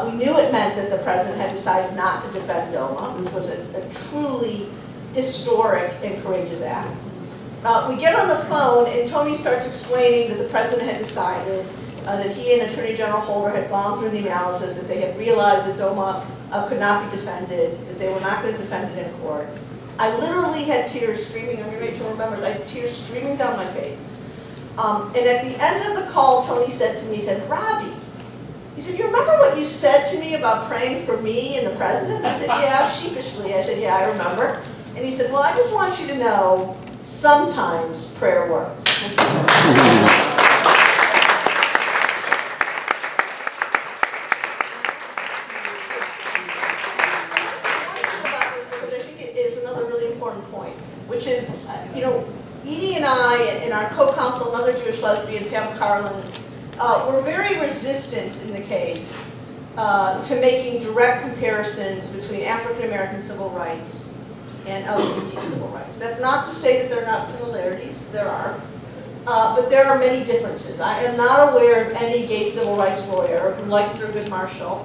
We knew it meant that the president had decided not to defend DOMA, which was a truly historic and courageous act. We get on the phone, and Tony starts explaining that the president had decided that he and Attorney General Holder had gone through the analysis, that they had realized that DOMA could not be defended, that they were not going to defend it in court. I literally had tears streaming, I mean, Rachel remembers, I had tears streaming down my face. And at the end of the call, Tony said to me, he said, Robbie, he said, you remember what you said to me about praying for me and the president? I said, yeah, sheepishly. I said, yeah, I remember. And he said, well, I just want you to know, sometimes prayer works. Which is, Edie and I and our co-counsel, another Jewish lesbian, Pam Carlin, were very resistant in the case to making direct comparisons between African American civil rights and LGBT civil rights. That's not to say that there are not similarities, there are, but there are many differences. I am not aware of any gay civil rights lawyer who, like Thurgood Marshall,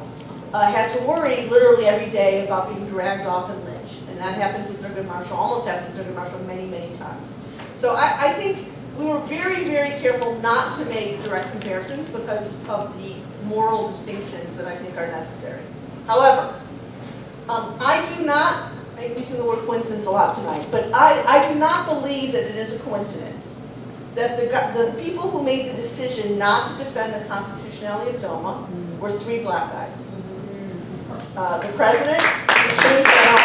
had to worry literally every day about being dragged off and lynched. And that happened to Thurgood Marshall, almost happened to Thurgood Marshall many, many times. So I think we were very, very careful not to make direct comparisons because of the moral distinctions that I think are necessary. However, I do not, I'm using the word coincidence a lot tonight, but I do not believe that it is a coincidence that the people who made the decision not to defend the constitutionality of DOMA were 3 black guys. The president, the attorney general.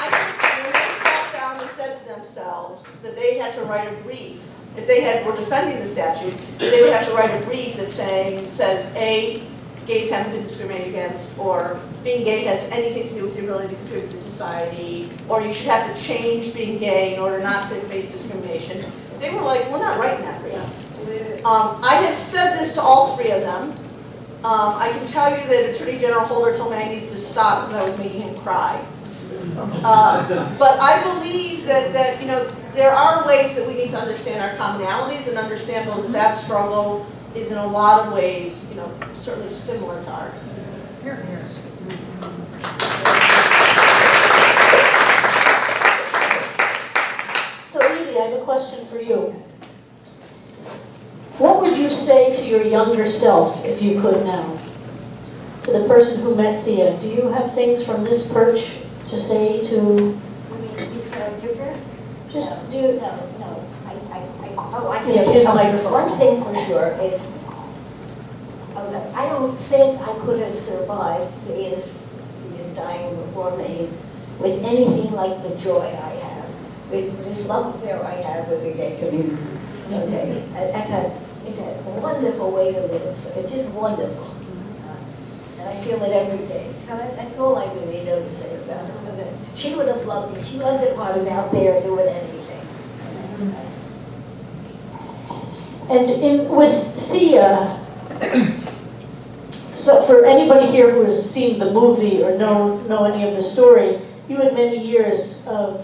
I think when they sat down and said to themselves that they had to write a brief, if they were defending the statute, they would have to write a brief that says, A, gays haven't been discriminated against, or being gay has anything to do with your ability to contribute to society, or you should have to change being gay in order not to face discrimination. They were like, we're not writing that brief. I have said this to all 3 of them. I can tell you that Attorney General Holder told me I needed to stop because I was making him cry. But I believe that there are ways that we need to understand our commonalities and understand that struggle is in a lot of ways, certainly similar to ours. So Edie, I have a question for you. What would you say to your younger self, if you could now? To the person who met Thea, do you have things from this perch to say to... I mean, you feel different? Just no, do... No. I Oh, I can Yeah, say here's the microphone. one thing for sure is, I don't think I could have survived Thea's dying before me with anything like the joy I have, with this love affair I have with the gay community. Okay, it's a wonderful way to live. It's just wonderful, and I feel it every day. So that's all I really know to say about it. Okay. She would have loved it. She loved it if I was out there doing anything. And with Thea, so for anybody here who has seen the movie or know any of the story, you had many years of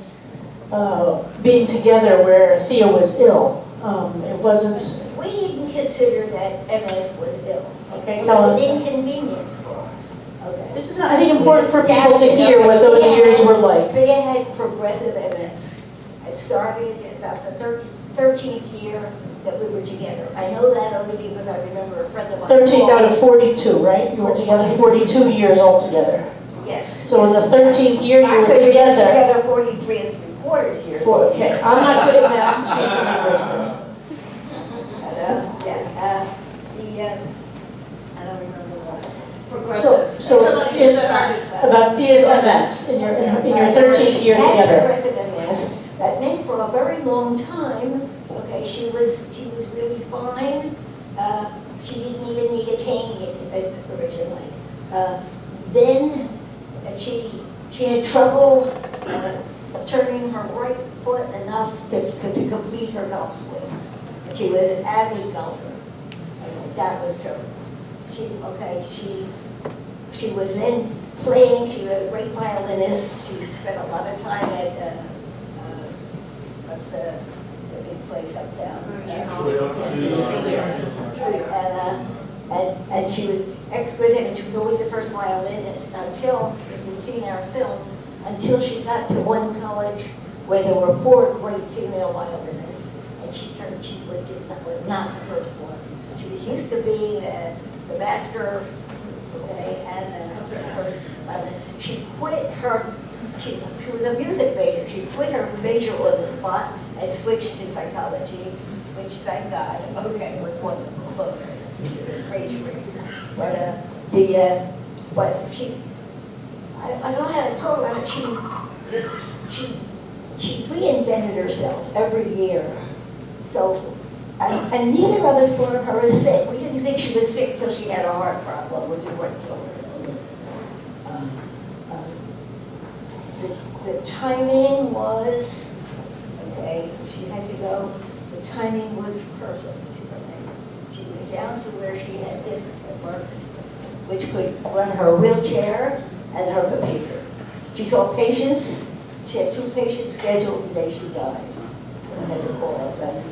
being together where Thea was ill. It wasn't. We didn't consider that MS was ill. Okay, It tell was us. an inconvenience for us. Okay. This is, I think, important for people to hear what those years were like. Thea had progressive MS. It started about the 13th year that we were together. I know that only because I remember a friend of mine. 13th out of 42, right? You were together 42 years altogether. Yes. So in the 13th year you were Actually, we were together. together 43 3/4 years. Okay, I'm not good at math. She's the numbers person. I don't remember what. So it's about Thea's MS in your 13th year together. Progressive MS. That meant for a very long time. Okay, she was really fine. She didn't even need a cane originally. Then she had trouble turning her right foot enough to complete her golf swing. She was an avid golfer. That was her. She was then playing. She was a great violinist. She spent a lot of time at what's the big place uptown? And she was exquisite, and she was always the first violinist until, if you've seen our film, until she got to one college where there were 4 great female violinists, and she was not the first one. She was used to being the master, okay, and the first violinist. She quit her. She was a music major. She quit her major on the spot and switched to psychology, which, thank God, okay, was wonderful. Great. But she, I don't know how to talk about it. She reinvented herself every year. So, and neither of us thought of her as sick. We didn't think she was sick till she had a heart problem, which is what killed her. The timing was, okay, she had to go, the timing was perfect. She was down to where she had this that worked, which could run her wheelchair and her computer. She saw patients. She had 2 patients scheduled the day she died. And I had to call up and,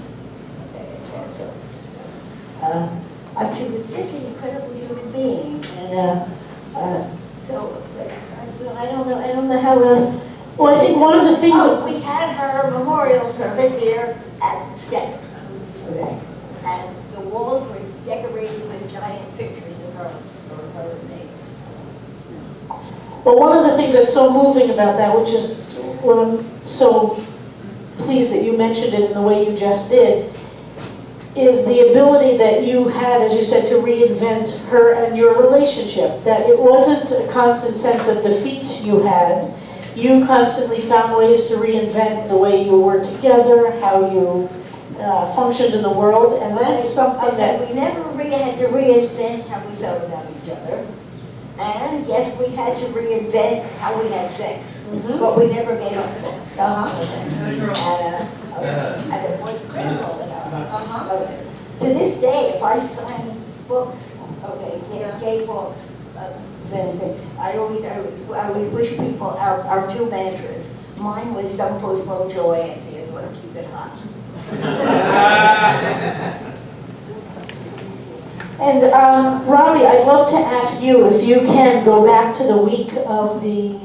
okay, cancer. She was just an incredible human being. And so, I don't know how Well, I think one of the things. we had her memorial service here at Stetler. Okay. And the walls were decorated with giant pictures of her name. Well, one of the things that's so moving about that, which is what I'm so pleased that you mentioned it in the way you just did, is the ability that you had, as you said, to reinvent her and your relationship. That it wasn't a constant sense of defeats you had. You constantly found ways to reinvent the way you were together, how you functioned in the world, and that's something that... We never really had to reinvent how we felt about each other. And yes, we had to reinvent how we had sex, but we never gave up sex. And it was critical in our lives. To this day, if I sign books, gay books, then I always wish people our 2 mantras. Mine was don't postpone joy, and his was keep it hot. And Robbie, I'd love to ask you if you can go back to the week of the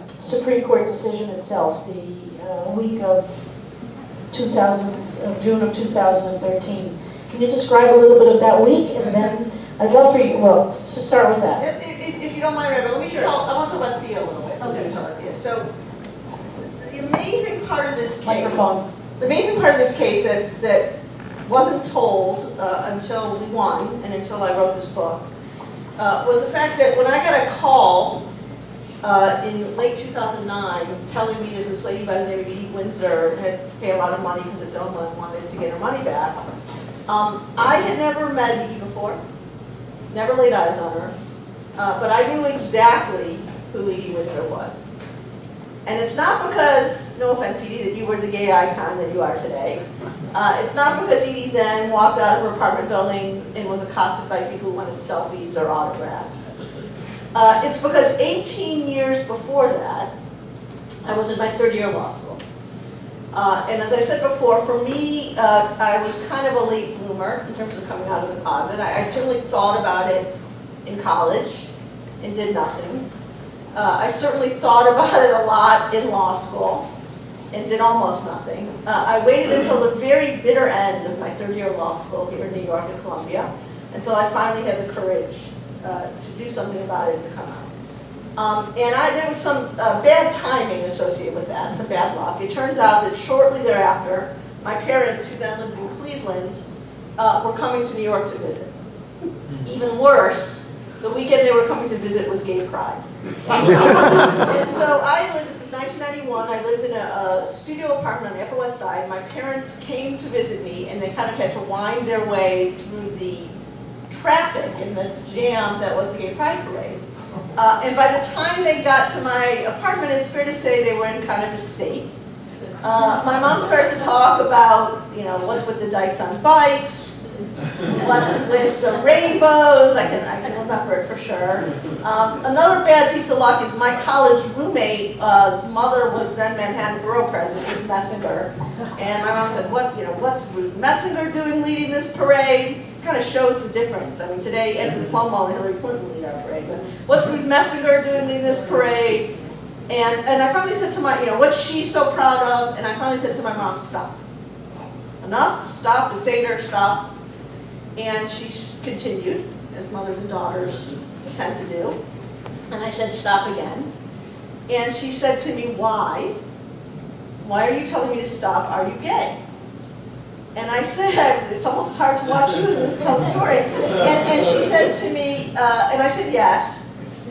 Supreme Court decision itself, the week of June of 2013. Can you describe a little bit of that week, and then I'd love for you, to start with that. If you don't mind, Rabbi, let me I want to talk about Thea a little bit. Okay. Talk about Thea. So, the amazing part of this case. Microphone. The amazing part of this case that wasn't told until we won and until I wrote this book was the fact that when I got a call in late 2009 telling me that this lady by the name of Edie Windsor had paid a lot of money because of DOMA and wanted to get her money back, I had never met Edie before, never laid eyes on her, but I knew exactly who Edie Windsor was. And it's not because, no offense Edie, that you were the gay icon that you are today. It's not because Edie then walked out of her apartment building and was accosted by people who wanted selfies or autographs. It's because 18 years before that, I was in my third year of law school. And as I said before, for me, I was kind of a late bloomer in terms of coming out of the closet. I certainly thought about it in college and did nothing. I certainly thought about it a lot in law school and did almost nothing. I waited until the very bitter end of my third year of law school here in New York at Columbia until I finally had the courage to do something about it, to come out. And there was some bad timing associated with that, some bad luck. It turns out that shortly thereafter, my parents, who then lived in Cleveland, were coming to New York to visit. Even worse, the weekend they were coming to visit was Gay Pride. And so this is 1991, I lived in a studio apartment on the Upper West Side. My parents came to visit me, and they kind of had to wind their way through the traffic and the jam that was the Gay Pride Parade. And by the time they got to my apartment, it's fair to say they were in kind of a state. My mom started to talk about, what's with the dykes on bikes, what's with the rainbows, I can remember it for sure. Another bad piece of luck is my college roommate's mother was then Manhattan Borough President, Ruth Messinger. And my mom said, what's Ruth Messinger doing leading this parade? Kind of shows the difference. I mean, today, Andrew Cuomo and Hillary Clinton lead our parade, but what's Ruth Messinger doing leading this parade? And I finally said to my, what's she so proud of? And I finally said to my mom, stop. Enough, stop, the Seder, stop. And she continued, as mothers and daughters tend to do. And I said, stop again. And she said to me, why? Why are you telling me to stop? Are you gay? And I said, it's almost as hard to watch you as to tell the story. And she said to me, and I said yes.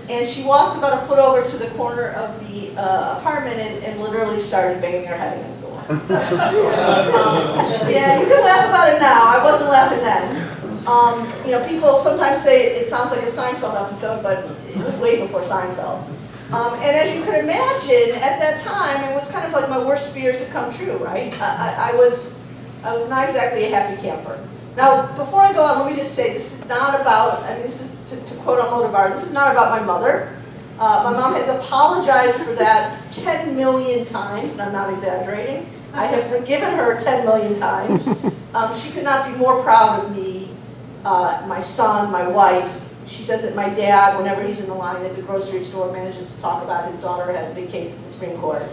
And she walked about a foot over to the corner of the apartment and literally started banging her head against the wall. Yeah, you can laugh about it now. I wasn't laughing then. People sometimes say it sounds like a Seinfeld episode, but it was way before Seinfeld. And as you can imagine, at that time, it was kind of like my worst fears had come true, right? I was not exactly a happy camper. Now, before I go on, let me just say, this is not about, this is to quote Almodovar, this is not about my mother. My mom has apologized for that 10 million times, and I'm not exaggerating. I have forgiven her 10 million times. She could not be more proud of me, my son, my wife. She says that my dad, whenever he's in the line at the grocery store, manages to talk about his daughter had a big case at the Supreme Court. So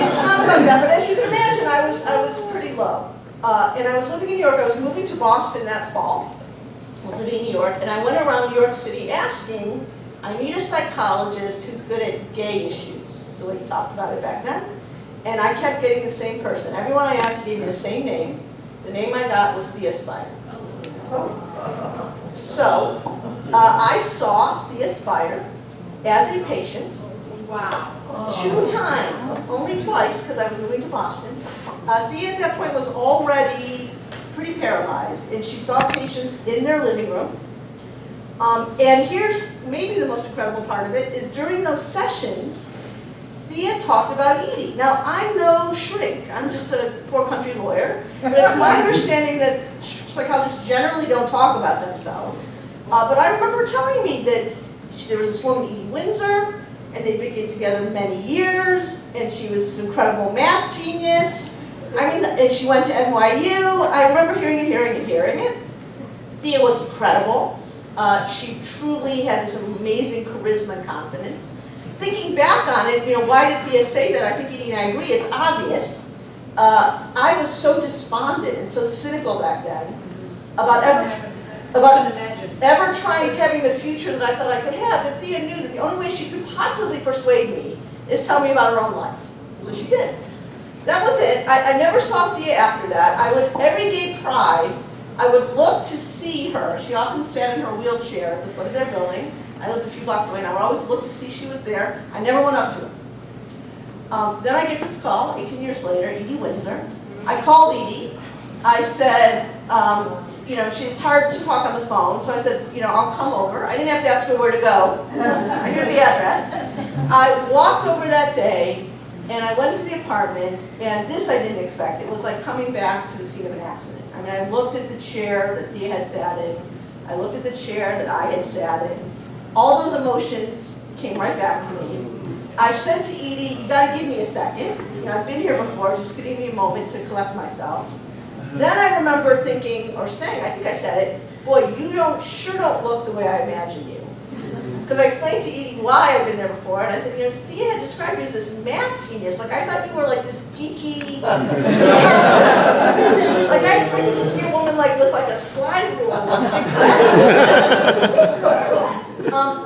it's not about that, but as you can imagine, I was pretty low. And I was living in New York. I was moving to Boston that fall. I was living in New York, and I went around New York City asking, I need a psychologist who's good at gay issues. That's the way he talked about it back then. And I kept getting the same person. Everyone I asked gave me the same name. The name I got was Thea Spyer. So, I saw Thea Spyer as a patient. Wow. 2 times, only twice, because I was moving to Boston. Thea at that point was already pretty paralyzed, and she saw patients in their living room. And here's maybe the most incredible part of it, is during those sessions, Thea talked about Edie. Now, I'm no shrink. I'm just a poor country lawyer. But it's my understanding that psychologists generally don't talk about themselves. But I remember telling me that there was this woman, Edie Windsor, and they'd been together many years, and she was this incredible math genius. And she went to NYU. I remember hearing it. Thea was incredible. She truly had this amazing charisma and confidence. Thinking back on it, why did Thea say that? I think Edie and I agree, it's obvious. I was so despondent and so cynical back then about ever trying having the future that I thought I could have, that Thea knew that the only way she could possibly persuade me is tell me about her own life. So she did. That was it. I never saw Thea after that. I would, every gay pride, I would look to see her. She often sat in her wheelchair at the foot of their building. I lived a few blocks away, and I would always look to see she was there. I never went up to her. Then I get this call, 18 years later, Edie Windsor. I called Edie. I said, it's hard to talk on the phone, so I said, I'll come over. I didn't have to ask her where to go. I knew the address. I walked over that day, and I went to the apartment, and this I didn't expect. It was like coming back to the scene of an accident. I mean, I looked at the chair that Thea had sat in. I looked at the chair that I had sat in. All those emotions came right back to me. I said to Edie, you gotta give me a second. I've been here before, just giving me a moment to collect myself. Then I remember thinking, or saying, I think I said it, boy, you sure don't look the way I imagined you. Because I explained to Edie why I've been there before, and I said, Thea had described you as this math genius. Like, I thought you were like this geeky, like I expected to see a woman like with like a slide rule and glasses.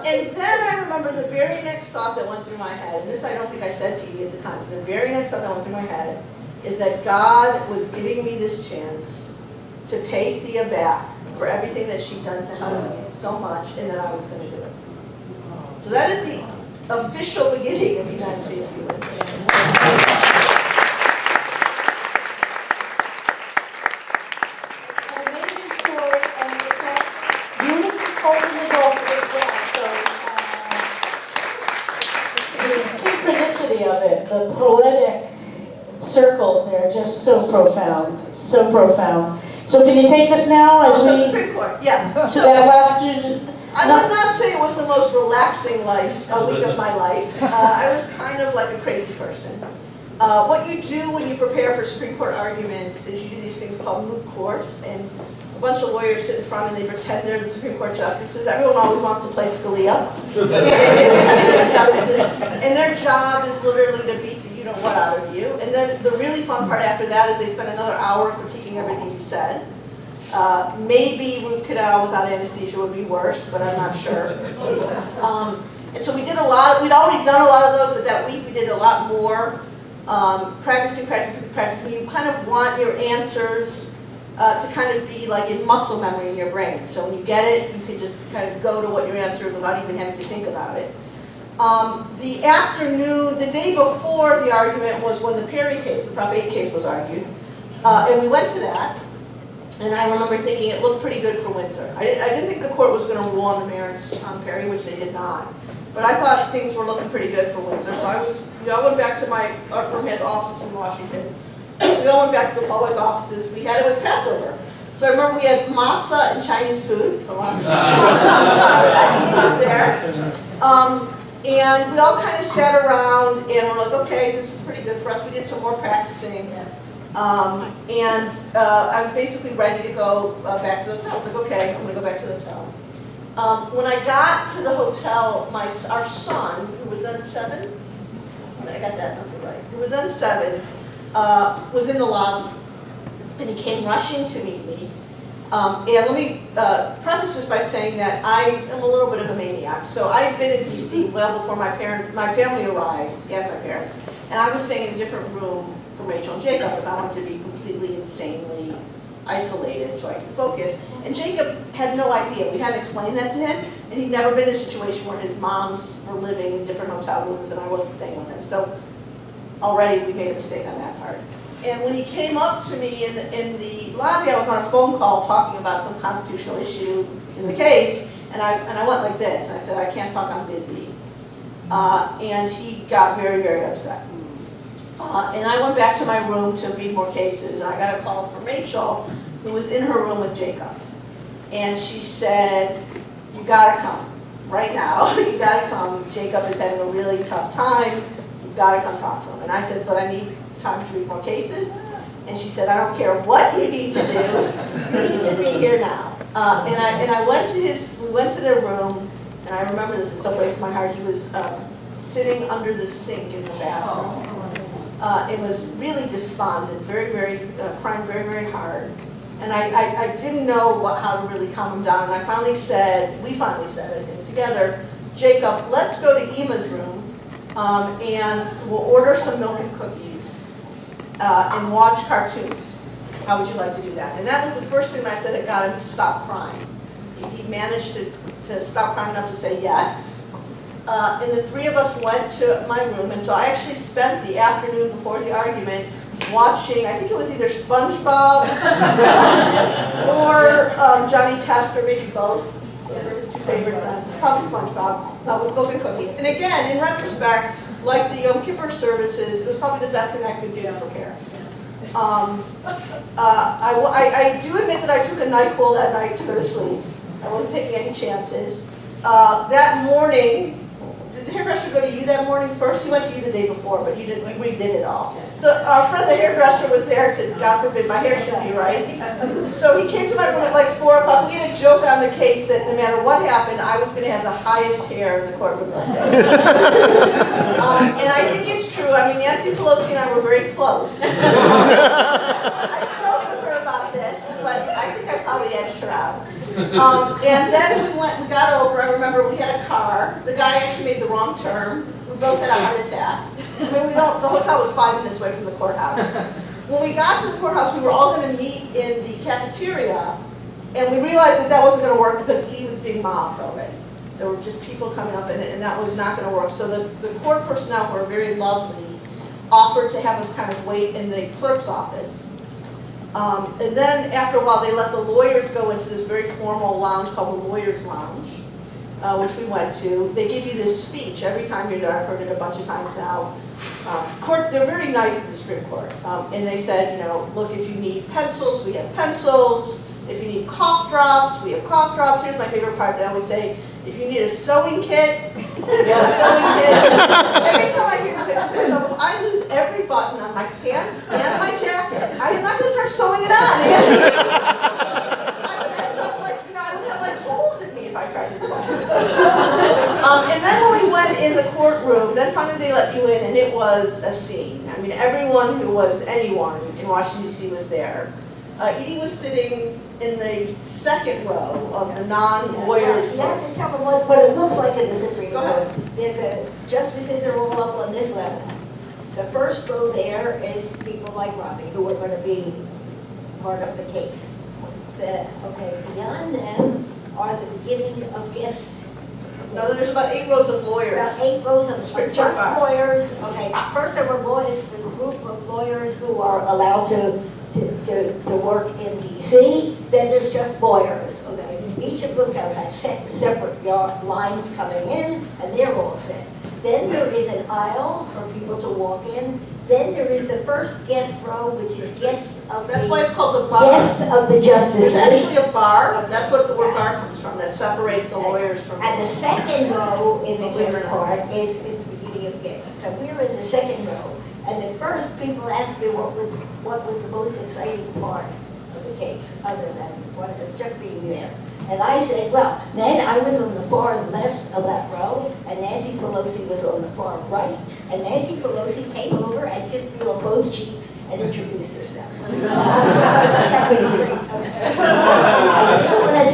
And then I remember the very next thought that went through my head, and this I don't think I said to Edie at the time, but the very next thought that went through my head is that God was giving me this chance to pay Thea back for everything that she'd done to help me so much, and that I was going to do it. So that is the official beginning of United States Human. An amazing story, and it's beautifully told in the book as well. So the synchronicity of it, the poetic circles there, just so profound, so profound. So can you take us now as Also, we Supreme Court, yeah. to that last? I would not say it was the most relaxing week of my life. I was kind of like a crazy person. What you do when you prepare for Supreme Court arguments is you do these things called moot courts, and a bunch of lawyers sit in front and they pretend they're the Supreme Court justices. Everyone always wants to play Scalia. They pretend they're the justices, and their job is literally to beat the you-know-what out of you. And then the really fun part after that is they spend another hour critiquing everything you said. Maybe root canal without anesthesia would be worse, but I'm not sure. And so we did a lot. We'd already done a lot of those, but that week we did a lot more practicing. You kind of want your answers to kind of be like in muscle memory in your brain. So when you get it, you can just kind of go to what your answer is without even having to think about it. The afternoon, the day before the argument was when the Perry case, the Prop 8 case was argued. And we went to that. And I remember thinking it looked pretty good for Windsor. I didn't think the court was going to rule on the merits on Perry, which they did not. But I thought things were looking pretty good for Windsor. So I went back to our firm has office in Washington. We all went back to the Paulwise offices. It was Passover. So I remember we had matzah and Chinese food for lunch. Edie was there. And we all kind of sat around and we're like, okay, this is pretty good for us. We did some more practicing. I was basically ready to go back to the hotel. I was like, okay, I'm going to go back to the hotel. When I got to the hotel, our son, who was then 7, I got that number right, who was then 7, was in the lobby, and he came rushing to meet me. And let me preface this by saying that I am a little bit of a maniac. So I had been in DC well before my family arrived, and my parents, and I was staying in a different room from Rachel and Jacob because I wanted to be completely insanely isolated so I could focus. And Jacob had no idea. We hadn't explained that to him, and he'd never been in a situation where his moms were living in different hotel rooms and I wasn't staying with him. So already we made a mistake on that part. And when he came up to me in the lobby, I was on a phone call talking about some constitutional issue in the case, and I went like this, and I said, I can't talk, I'm busy. And he got very, very upset. And I went back to my room to read more cases, and I got a call from Rachel, who was in her room with Jacob. And she said, you gotta come, right now, you gotta come. Jacob is having a really tough time, you gotta come talk to him. And I said, but I need time to read more cases. And she said, I don't care what you need to do, you need to be here now. And I went to we went to their room, and I remember this, it still breaks my heart. He was sitting under the sink in the bathroom. It was really despondent, very, very, crying very, very hard. And I didn't know how to really calm him down. And we finally said, I think, together, Jacob, let's go to Ema's room and we'll order some milk and cookies. and watch cartoons. How would you like to do that? And that was the first thing that I said that got him to stop crying. He managed to stop crying enough to say yes. And the three of us went to my room, and so I actually spent the afternoon before the argument watching, I think it was either SpongeBob or Johnny Test, or maybe both. Those are his two favorite sons. Probably SpongeBob with Milk and Cookies. And again, in retrospect, like the Yom Kippur services, it was probably the best thing I could do to prepare. I do admit that I took a NyQuil that night to go to sleep. I wasn't taking any chances. That morning, did the hairdresser go to you that morning first? He went to you the day before, but you redid it all. So our friend the hairdresser was there to, God forbid, my hair should be right. So he came to my room at like 4 o'clock. We had a joke on the case that no matter what happened, I was going to have the highest hair in the courtroom that day. And I think it's true. I mean, Nancy Pelosi and I were very close. I joked with her about this, but I think I probably edged her out. And then we got over. I remember we had a car. The guy actually made the wrong turn. We both had a heart attack. I mean, the hotel was 5 minutes away from the courthouse. When we got to the courthouse, we were all going to meet in the cafeteria, and we realized that wasn't going to work because he was being mobbed already. There were just people coming up, and that was not going to work. So the court personnel, who are very lovely, offered to have us kind of wait in the clerk's office. And then after a while, they let the lawyers go into this very formal lounge called the Lawyers' Lounge, which we went to. They give you this speech every time you're there. I've heard it a bunch of times now. Courts, they're very nice at the Supreme Court. And they said, look, if you need pencils, we have pencils. If you need cough drops, we have cough drops. Here's my favorite part. They always say, if you need a sewing kit, we have a sewing kit. Every time I hear this, if I lose every button on my pants and my jacket, I am not going to start sewing it on. I would end up like, I would have like holes in me if I tried to do that. And then when we went in the courtroom, then finally they let you in, and it was a scene. I mean, everyone who was anyone in Washington, D.C. was there. Edie was sitting in the second row of the non-lawyers. You have to tell them what it looks like in the Supreme Go Court. ahead. The justices are all up on this level. The first row there is people like Robbie, who are going to be part of the case. Beyond them are the beginning of guests. No, there's about 8 rows of lawyers. About 8 rows of Supreme Court just bar. lawyers. Okay, first there were lawyers, this group of lawyers who are allowed to work in D.C. Then there's just lawyers. Okay, each of them have separate lines coming in, and they're all set. Then there is an aisle for people to walk in. Then there is the first guest row, which is guests of That's why it's called the bar. guests of the justices. There's actually a bar. That's what the word bar comes from. That separates the lawyers from. And the second row in the guest part is the beginning of guests. So we're in the second row. And at first, people asked me what was the most exciting part of the case, other than just being there. And I said, well, then I was on the far left of that row, and Nancy Pelosi was on the far right. And Nancy Pelosi came over and kissed me on both cheeks and introduced herself. That was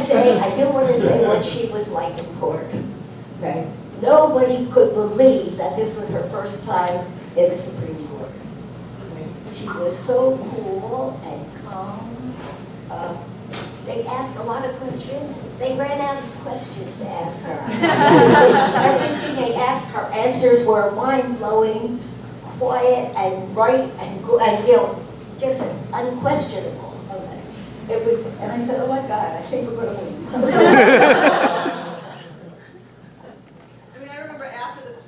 great. I do want to say what she was like in court. Okay? Nobody could believe that this was her first time in the Supreme Court. She was so cool and calm. They asked a lot of questions. They ran out of questions to ask her. Everything they asked her, answers were mind-blowing, quiet and right and good, and just unquestionable. It was, and I thought, oh my God, I think we're going to win. So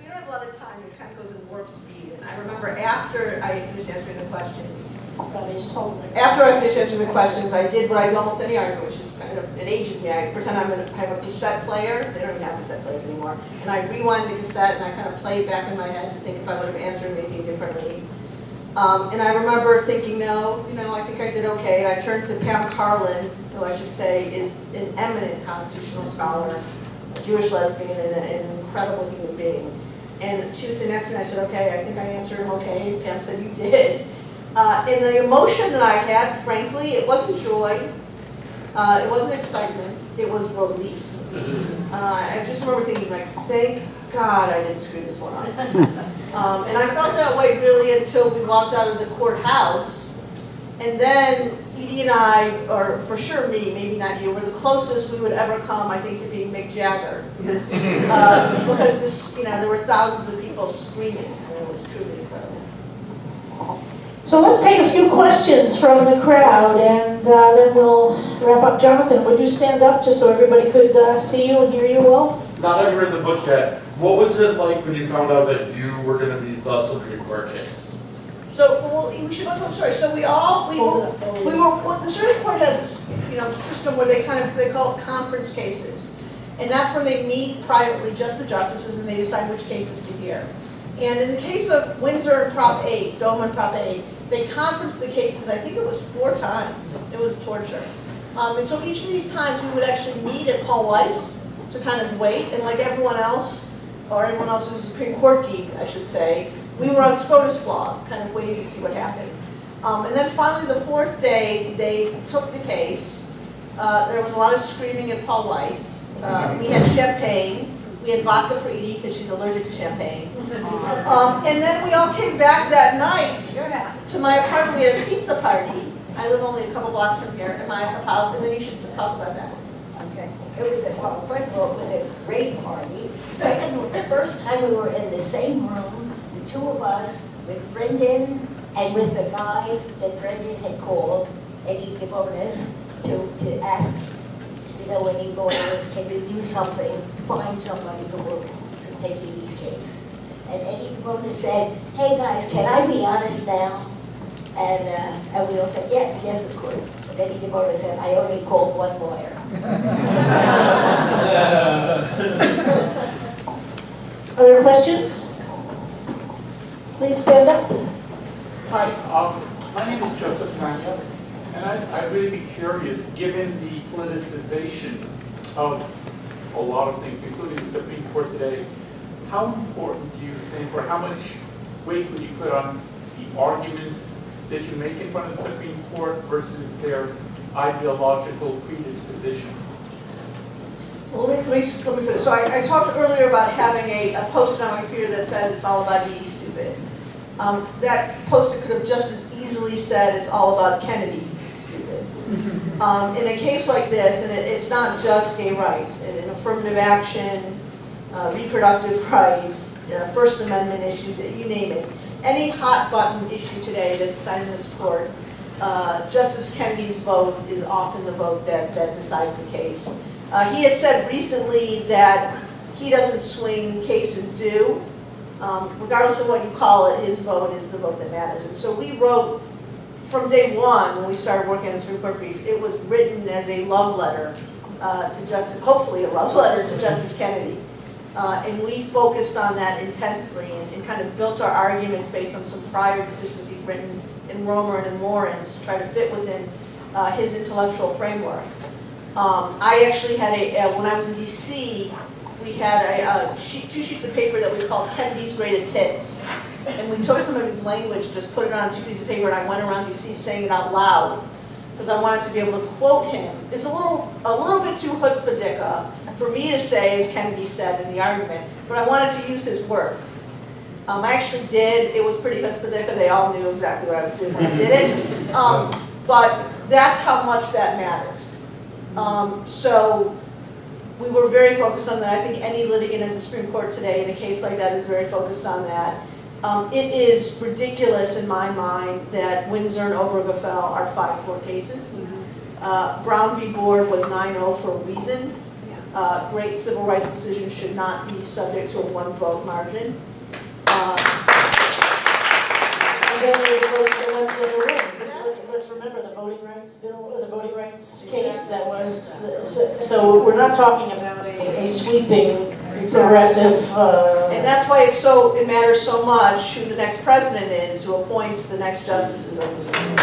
you don't have a lot of time, it kind of goes in warp speed. And I remember after I finished answering the questions, after I finished answering the questions, I did what I do almost any argument, which is kind of, it ages me. I pretend I'm going to have a cassette player. They don't even have cassette players anymore. And I rewind the cassette and I kind of play it back in my head to think if I would have answered anything differently. And I remember thinking, no, I think I did okay. And I turned to Pam Carlin, who I should say is an eminent constitutional scholar, a Jewish lesbian, and an incredible human being. And she was sitting next to me, and I said, okay, I think I answered him okay. Pam said, you did. And the emotion that I had, frankly, it wasn't joy, it wasn't excitement, it was relief. I just remember thinking, like, thank God I didn't screw this one up. And I felt that way really until we walked out of the courthouse. And then Edie and I, or for sure me, maybe not you, were the closest we would ever come, I think, to being Mick Jagger. Because this, there were thousands of people screaming. I mean, it was truly incredible. So let's take a few questions from the crowd, and then we'll wrap up. Jonathan, would you stand up just so everybody could see you and hear you well? Not having read the book yet, what was it like when you found out that you were going to be the Supreme Court case? So, well, we should go tell the story. So well, the Supreme Court has this, system where they call it conference cases. And that's when they meet privately, just the justices, and they decide which cases to hear. And in the case of Windsor and Prop 8, Doma and Prop 8, they conferenced the cases, I think it was 4 times. It was torture. And so each of these times we would actually meet at Paul Weiss to kind of wait, and like everyone else, or everyone else who's a Supreme Court geek, I should say, we were on SCOTUS blog, kind of waiting to see what happened. And then finally the 4th day, they took the case. There was a lot of screaming at Paul Weiss. We had champagne. We had vodka for Edie because she's allergic to champagne. And then we all came back that night to my apartment. We had a pizza party. I live only a couple blocks from here in my house, and then you should talk about that. Okay. Well, first of all, it was a great party. Second, it was the first time we were in the same room, the two of us, with Brendan and with the guy that Brendan had called, Eddie Windsor, to ask, when he goes, can you do something, find somebody who will take Edie's case. And Eddie Windsor said, hey guys, can I be honest now? And we all said, yes, of course. And then Eddie Windsor said, I only called one lawyer. Other questions? Please stand up. Hi, my name is Joseph Nanya, and I'd really be curious, given the politicization of a lot of things, including the Supreme Court today, how important do you think, or how much weight would you put on the arguments that you make in front of the Supreme Court versus their ideological predisposition? Well, let me put it. So I talked earlier about having a post-it on my computer that said it's all about Edie stupid. That post-it could have just as easily said it's all about Kennedy stupid. In a case like this, and it's not just gay rights, in affirmative action, reproductive rights, First Amendment issues, you name it. Any hot button issue today that's decided in this court, Justice Kennedy's vote is often the vote that decides the case. He has said recently that he doesn't swing, cases do. Regardless of what you call it, his vote is the vote that matters. And so we wrote, from day one, when we started working on the Supreme Court brief, it was written as a love letter to Justice, hopefully a love letter to Justice Kennedy. And we focused on that intensely and kind of built our arguments based on some prior decisions he'd written in Romer and in Lawrence to try to fit within his intellectual framework. I actually had when I was in DC, we had two sheets of paper that we called Kennedy's Greatest Hits. And we took some of his language, just put it on 2 pieces of paper, and I went around DC saying it out loud because I wanted to be able to quote him. It's a little bit too chutzpah for me to say, as Kennedy said in the argument, but I wanted to use his words. I actually did. It was pretty chutzpah. They all knew exactly what I was doing when I did it. But that's how much that matters. So we were very focused on that. I think any litigant at the Supreme Court today in a case like that is very focused on that. It is ridiculous in my mind that Windsor and Obergefell are 5-4 cases. Brown v. Board was 9-0 for a reason. Great civil rights decisions should not be subject to a 1-vote margin. And then the win. Let's remember the voting rights bill, or the voting rights case that was, so we're not talking about a sweeping, progressive. And that's why it matters so much who the next president is, who appoints the next justices of the Supreme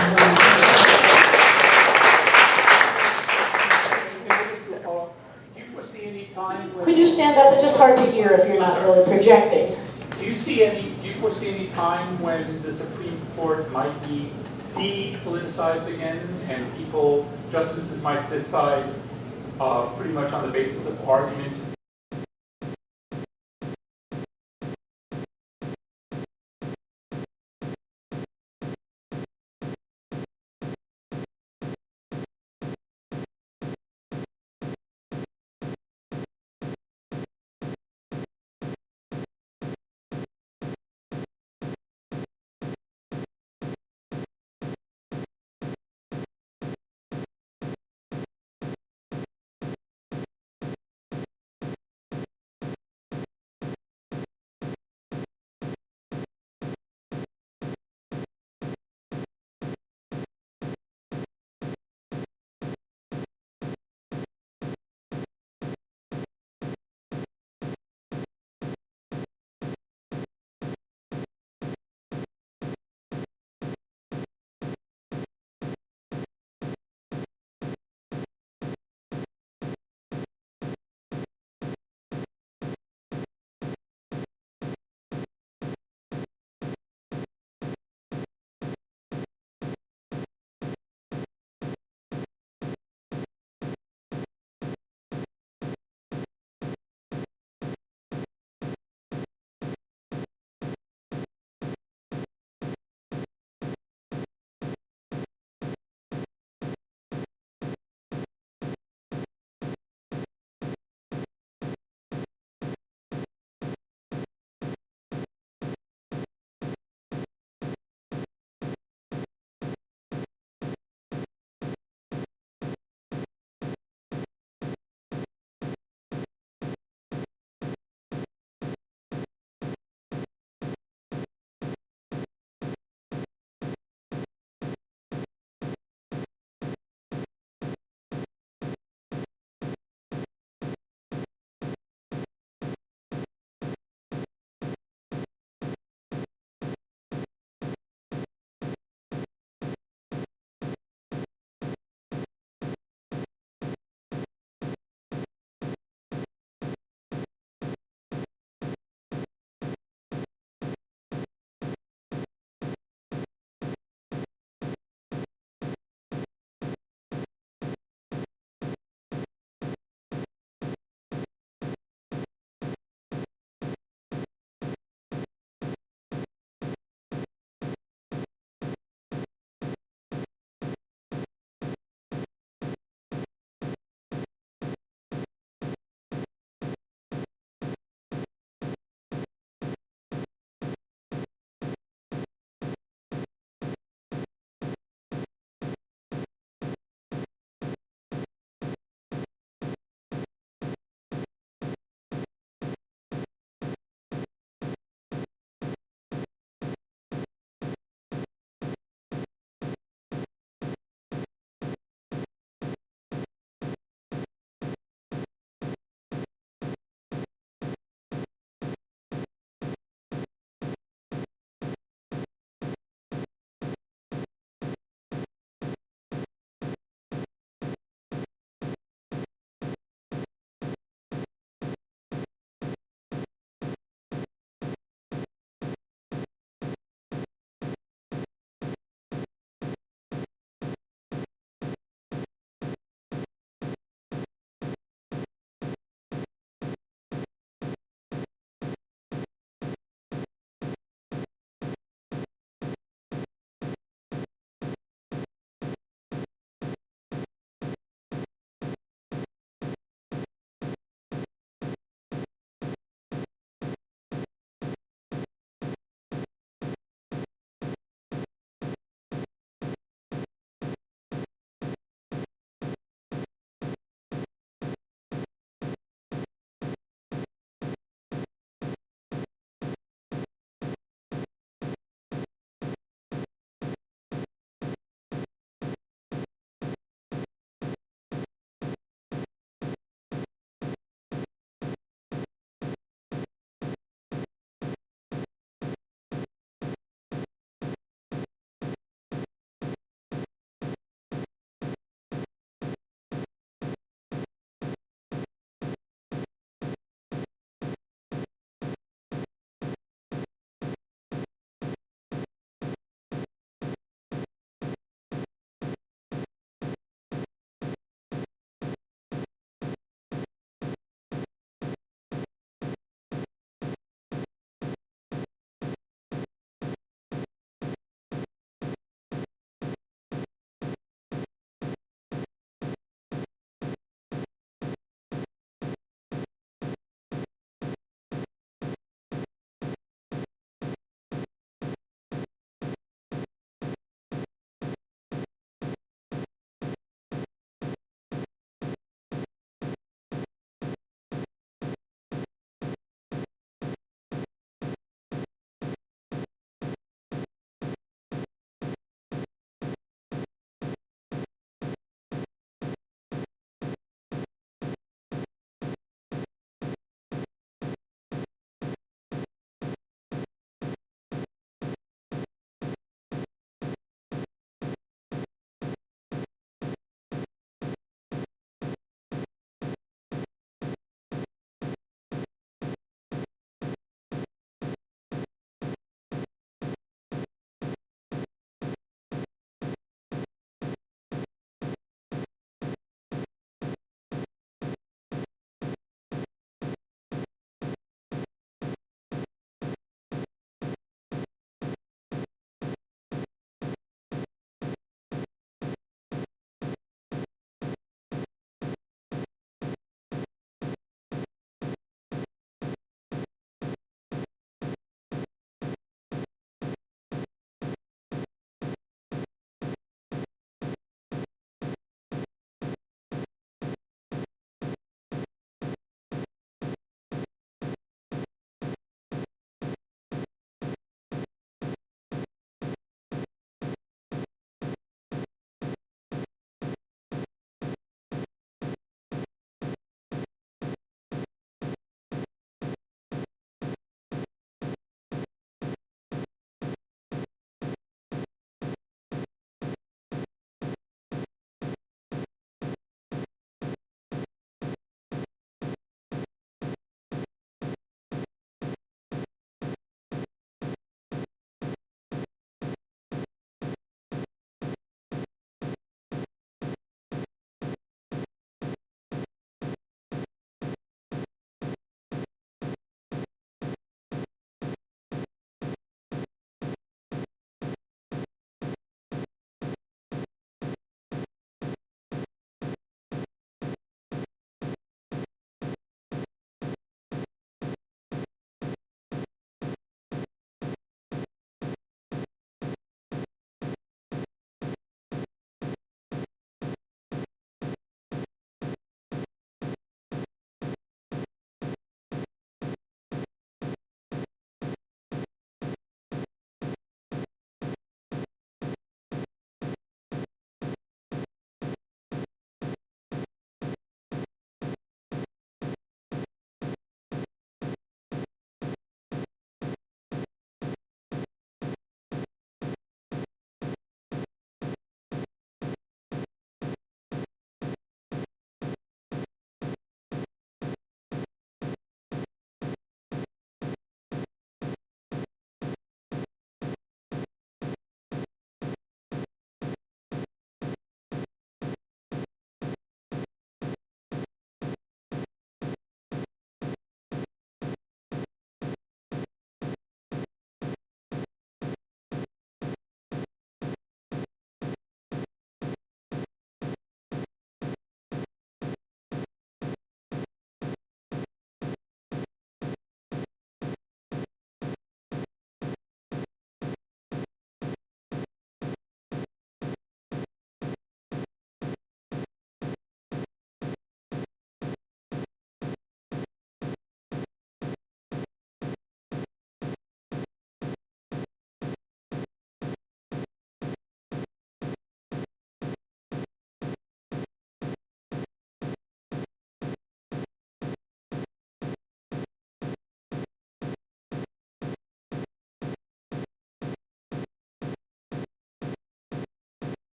Court. Do you foresee any time when, Could you stand up? It's just hard to hear if you're not really projecting. do you foresee any time when the Supreme Court might be depoliticized again and justices might decide pretty much on the basis of arguments and